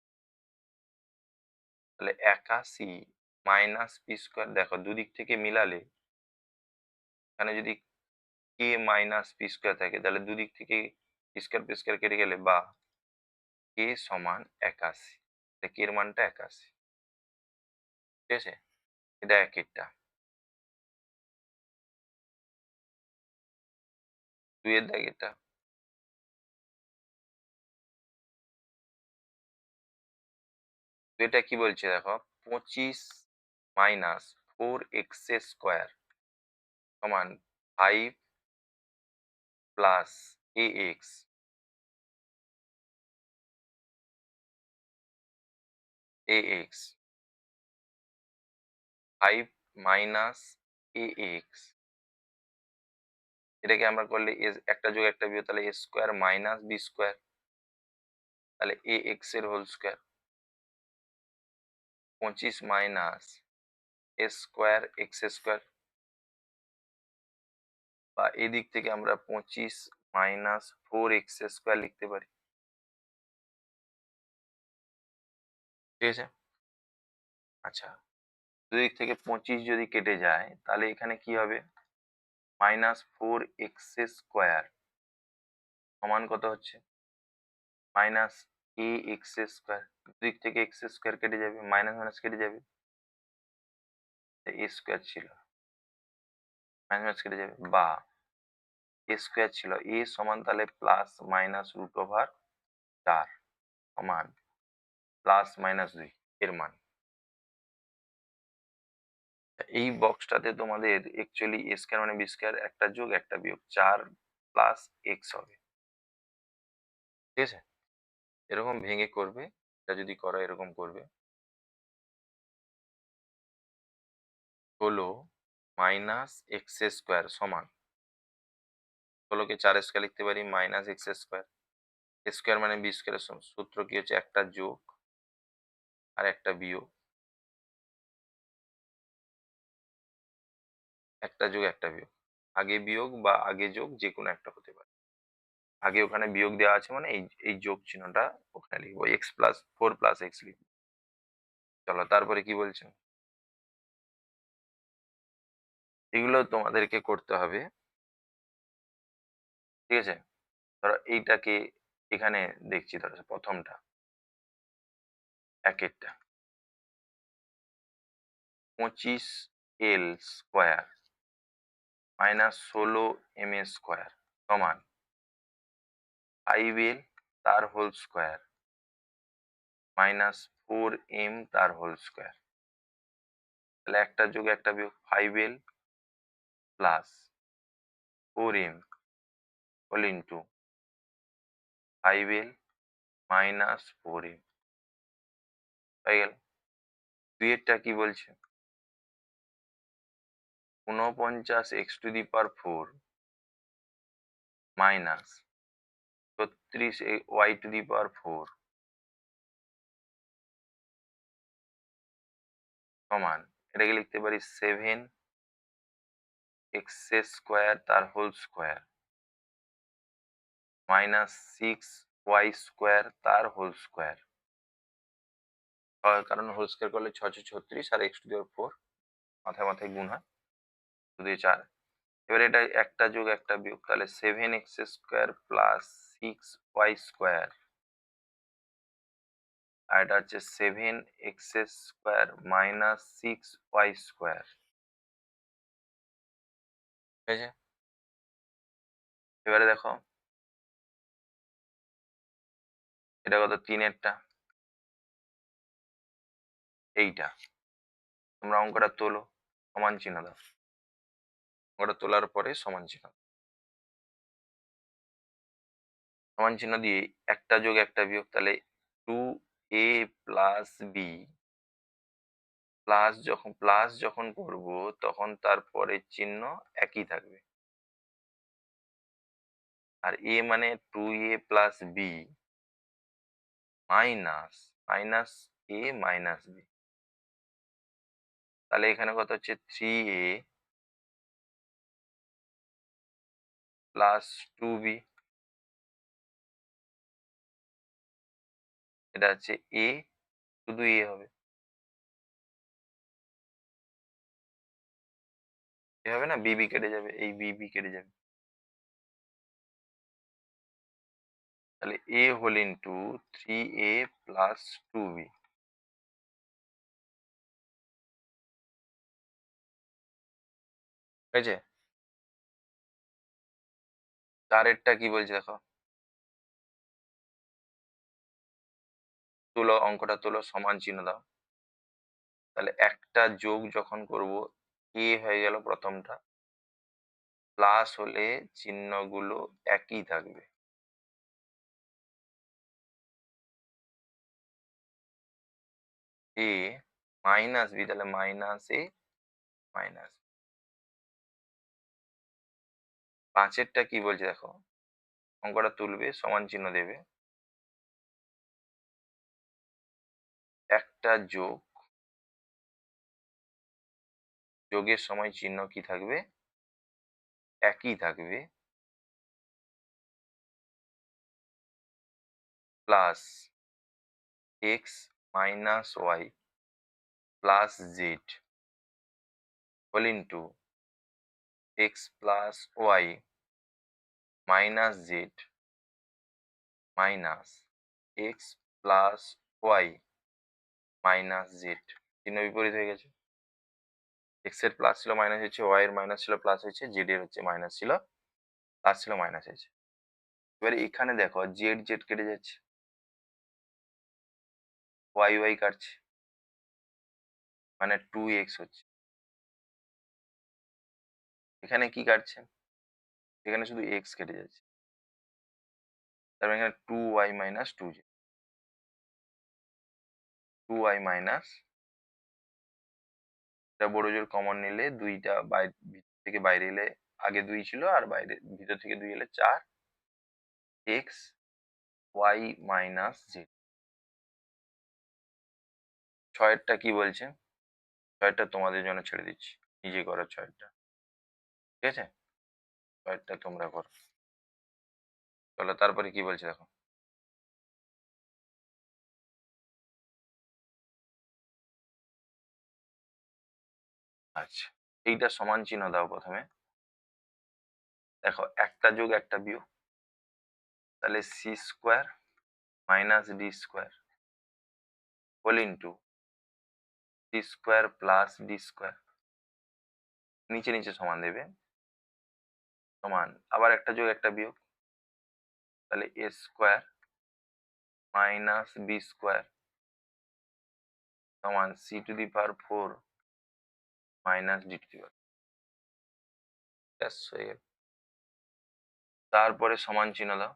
তাহলে 81 মাইনাস পি স্কোয়ার। দেখো দুদিক থেকে মিলালে এখানে যদি কে মাইনাস পি স্কোয়ার থাকে তাহলে দুদিক থেকে পি স্কোয়ার কেটে গেলে বা কে সমান 81। কে এর মানটা 81। ঠিক আছে, এটা এক একটা। দুইয়ের দাগ এটা। তো এটা কি বলছে দেখো, 25 মাইনাস 4x স্কোয়ার সমান 5 প্লাস ax। 5 মাইনাস ax, এটাকে আমরা করলে একটা যোগ একটা বিয়োগ, তাহলে a square minus B square, তাহলে ax এর whole square. 25 minus a square x square, বা এদিক থেকে আমরা 25 মাইনাস 4x স্কোয়ার লিখতে পারি। ঠিক আছে, আচ্ছা দুদিক থেকে 25 যদি কেটে যায় তাহলে এখানে কি হবে, -4x স্কোয়ার সমান কত হচ্ছে, -ax স্কোয়ার। দুদিক থেকে এক্স স্কোয়ার কেটে যাবে, মাইনাস মাইনাস কেটে যাবে, এ স্কোয়ার ছিল, মাইনাস মাইনাস কেটে যাবে, বা এ স্কোয়ার ছিল, এ সমান তাহলে +√4 সমান +-2 এর মান। এই বক্সটাতে তোমাদের অ্যাকচুয়ালি এ স্কোয়ার মানে বি স্কোয়ার, একটা যোগ একটা বিয়োগ, 4 প্লাস এক্স হবে। ঠিক আছে, এরকম ভেঙে করবে, এটা যদি করো এরকম করবে, হলো -x² সমান, ষোলোকে 4 স্কোয়ার লিখতে পারি -x²। স্কোয়ার মানে বি স্কোয়ারের সূত্র কি হচ্ছে, একটা যোগ আর একটা বিয়োগ, একটা যোগ একটা বিয়োগ, আগে বিয়োগ বা আগে যোগ যে কোনো একটা হতে পারে। আগে ওখানে বিয়োগ দেওয়া আছে মানে এই এই যোগ চিহ্নটা ওখানে লিখবো, x+4+x লিখবো। চলো তারপরে কি বলছে, এগুলো তোমাদেরকে করতে হবে। ঠিক আছে, ধরো এইটাকে এখানে দেখছি, ধরো প্রথমটা একেরটা 25l² -16m² সমান 5l তার হোল স্কোয়ার -4m তার হোল স্কোয়ার। তাহলে একটা যোগ একটা বিয়োগ, 5l plus 4m whole into 5l minus 4m হয়ে গেল। দুইয়েরটা কি বলছে, 49x⁴ মাইনাস 36y⁴ সমান, এটাকে লিখতে পারি 7x² তার হোল স্কোয়ার -6y² তার হোল স্কোয়ার। কারণ হোল স্কোয়ার করলে 636 আর x⁴ মাথায় মাথায় গুণ হয়, 2 দিয়ে 4। এবার এটা একটা যোগ একটা বিয়োগ, তাহলে 7x² প্লাস 6y², আর এটা হচ্ছে 7x² মাইনাস 6y²। ঠিক আছে, এবারে দেখো এটা কত, 3-এরটা, এইটা তোমরা অঙ্কটা তোলো, সমান চিহ্ন দাও, অঙ্কটা তোলার পরে সমান চিহ্ন দাও। সমান চিহ্ন দিয়ে একটা যোগ একটা বিয়োগ, তাহলে 2a প্লাস বি, প্লাস যখন করব তখন তারপরে চিহ্ন একই থাকবে, আর এ মানে 2a plus B minus minus A minus B. তাহলে এখানে কত হচ্ছে 3a প্লাস 2b, এটা হচ্ছে a, শুধু a হবে, এ হবে না, bb কেটে যাবে, এই bb কেটে যাবে, তাহলে a whole into 3a plus 2b। হয়েছে? চারেরটা কি বলছে দেখো, তুলো, অঙ্কটা তুলো, সমান চিহ্ন দাও। তাহলে একটা যোগ যখন করব, a হয়ে গেল প্রথমটা, প্লাস হলে চিহ্নগুলো একই থাকবে, a মাইনাস b, তাহলে মাইনাস a মাইনাস। পাঁচেরটা কি বলছে দেখো, অঙ্কটা তুলবে, সমান চিহ্ন দেবে, একটা যোগ, যোগের সময় চিহ্ন কি থাকবে, একই থাকবে, plus x minus y plus z whole into x plus y minus z minus x plus y minus z. চিহ্ন বিপরীত হয়ে গেছে, এক্স এর প্লাস ছিল মাইনাস হয়েছে, ওয়াই এর মাইনাস ছিল প্লাস হয়েছে, জেড এর হচ্ছে মাইনাস ছিল প্লাস ছিল মাইনাস হয়েছে। এবার এখানে দেখো জেড জেড কেটে যাচ্ছে, ওয়াই ওয়াই কাটছে, মানে 2x হচ্ছে। এখানে কি কাটছে, এখানে শুধু এক্স কেটে যাচ্ছে, তারপরে এখানে 2y minus 2z, 2y minus, এটা বড় জোর কমন নিলে দুইটা ভিতর থেকে বাইরে এলে, আগে 2 ছিল আর বাইরে ভিতর থেকে 2 এলে 4, এক্স ওয়াই মাইনাস জেড। ছয়েরটা কি বলছে, ছয়েরটা তোমাদের জন্য ছেড়ে দিচ্ছি, নিজে করো ছয়েরটা, ঠিক আছে, ছয়েরটা তোমরা করো। চলো তারপরে কি বলছে দেখো, আচ্ছা এইটা সমান চিহ্ন দাও প্রথমে, দেখো একটা যোগ একটা বিয়োগ, তাহলে c square minus d square whole into c square plus d square, নিচে নিচে সমান দেবে, সমান আবার একটা যোগ একটা বিয়োগ, তাহলে A square minus B square সমান C to the power 4 minus D to the power, ব্যাস হয়ে গেল। তারপরে সমান চিহ্ন দাও,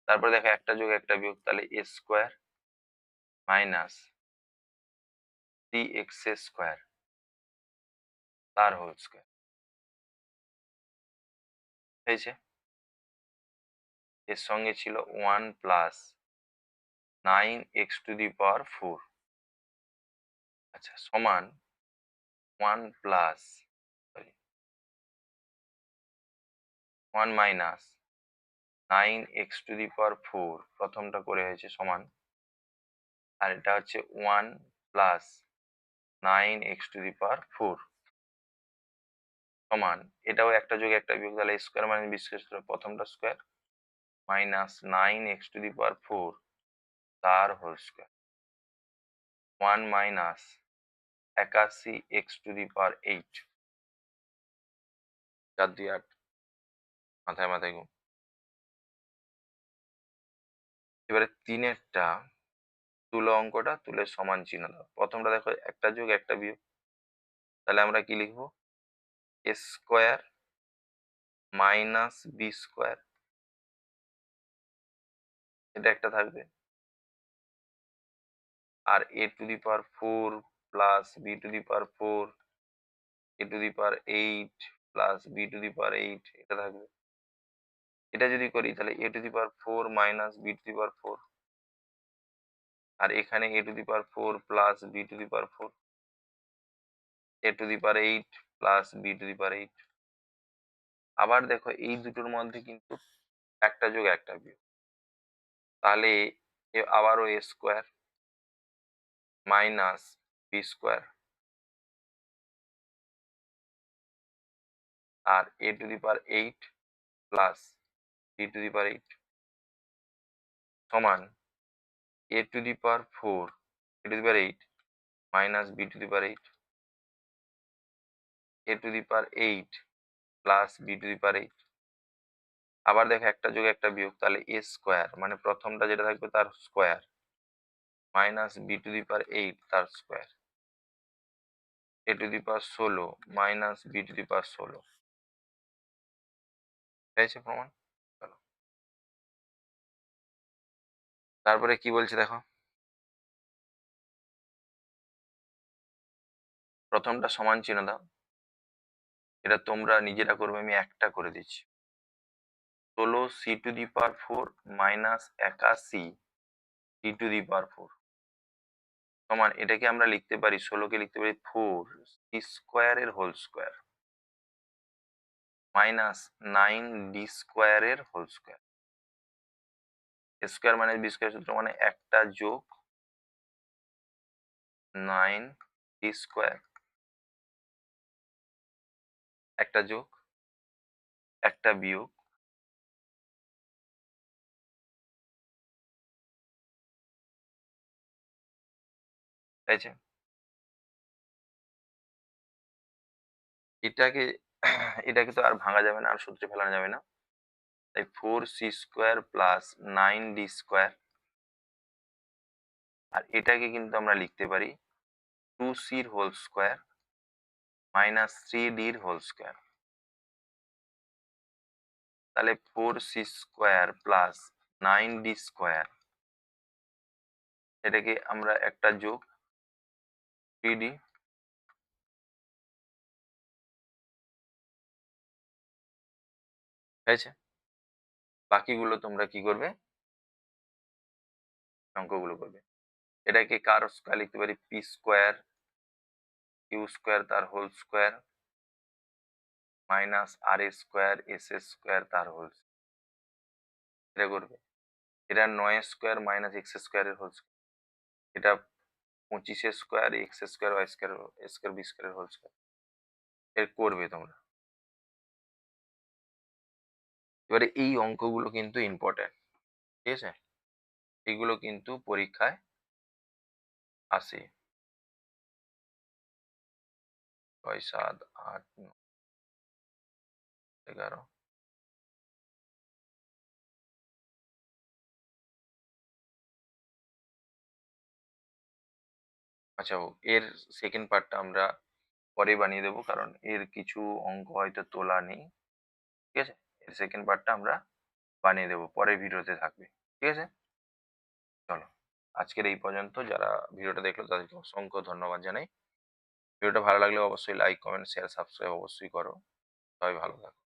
তারপরে দেখো একটা যোগ একটা বিয়োগ, তাহলে A square minus C X square তার হোল স্কোয়ার, হয়েছে। এর সঙ্গে ছিল 1 plus 9x to the power 4, আচ্ছা সমান 1 plus, sorry 1 minus 9x to the power 4, প্রথমটা করে হয়েছে সমান, আর এটা হচ্ছে 1 plus 9x to the power 4 সমান, এটাও একটা যোগ একটা বিয়োগ, তাহলে স্কোয়ার মানে বি স্কোয়ার, প্রথমটা square minus 9x to the power 4 তার whole square, 1 minus 81x to the power 8, 4 2 8, মাথায় মাথায় ঘুম। এবারে তিনেরটা তুলো, অঙ্কটা তুলে সমান চিহ্ন দাও, প্রথমটা দেখো একটা যোগ একটা বিয়োগ, তাহলে আমরা কি লিখবো, a square minus B square, এটা একটা থাকবে, আর a to the power 4 plus b to the power 4, a to the power 8 plus b to the power 8, এটা থাকবে। এটা যদি করি তাহলে a to the power 4 minus b to the power 4, আর এখানে a to the power 4 plus b to the power 4, a to the power 8 plus b to the power 8। আবার দেখো এই দুটোর মধ্যে কিন্তু একটা যোগ একটা বিয়োগ, তাহলে আবারও a square minus B square আর a to the power 8 plus b to the power 8 সমান a to the power 4 a to the power 8 minus b to the power 8 a to the power 8 plus b to the power 8। আবার দেখো একটা যোগ একটা বিয়োগ, তাহলে a square মানে প্রথমটা যেটা থাকবে তার square minus b to the power 8 তার square, a to the power 16 minus b to the power 16। পেয়েছে প্রমাণ? চলো তারপরে কি বলছে দেখো, প্রথমটা সমান চিহ্ন দাও, এটা তোমরা নিজেরা করবে, আমি একটা করে দিচ্ছি। 16 c to the power 4 minus 81 c to the power 4 সমান, এটাকে আমরা লিখতে পারি 16কে লিখতে পারি 4 সি স্কোয়ারের হোল স্কোয়ার মাইনাস 9 ডি স্কোয়ারের whole square. Square minus B square সূত্র মানে একটা যোগ 9 ডি স্কোয়ার, একটা যোগ একটা বিয়োগ তাইছে। এটাকে এটাকে তো আর ভাঙা যাবে না, আর সূত্রে ফেলানো যাবে না, তাই 4 c square plus 9 d square, আর এটাকে কিন্তু আমরা লিখতে পারি 2 সির হোল স্কোয়ার মাইনাস 3 ডির হোল স্কোয়ার। তাহলে 4 c square plus 9 d square, এটাকে আমরা একটা যোগ 3 ডি, হয়েছে। বাকিগুলো তোমরা কি করবে, অঙ্কগুলো করবে। এটাকে কার স্কোয়ার লিখতে পারি, পি স্কোয়ার কিউ স্কোয়ার তার whole square minus r square s square তার হোল, এটা করবে। এটা 9 স্কোয়ার মাইনাস এক্স স্কোয়ারের হোল স্কোয়ার, এটা 25 square x square y square square b স্কোয়ারের হোল স্কোয়ার, এর করবে তোমরা। এবারে এই অঙ্কগুলো কিন্তু ইম্পর্টেন্ট, ঠিক আছে, এগুলো কিন্তু পরীক্ষায় আসে। 6 7 8 9 11। আচ্ছা, এর সেকেন্ড পার্টটা আমরা পরে বানিয়ে দেবো, কারণ এর কিছু অঙ্ক হয়তো তোলা নেই, ঠিক আছে। এর সেকেন্ড পার্টটা আমরা বানিয়ে দেবো, পরের ভিডিওতে থাকবে, ঠিক আছে। চলো আজকের এই পর্যন্ত, যারা ভিডিওটা দেখলো তাদেরকে অসংখ্য ধন্যবাদ জানাই। ভিডিওটা ভালো লাগলে অবশ্যই লাইক কমেন্ট শেয়ার সাবস্ক্রাইব অবশ্যই করো। সবাই ভালো থাকো।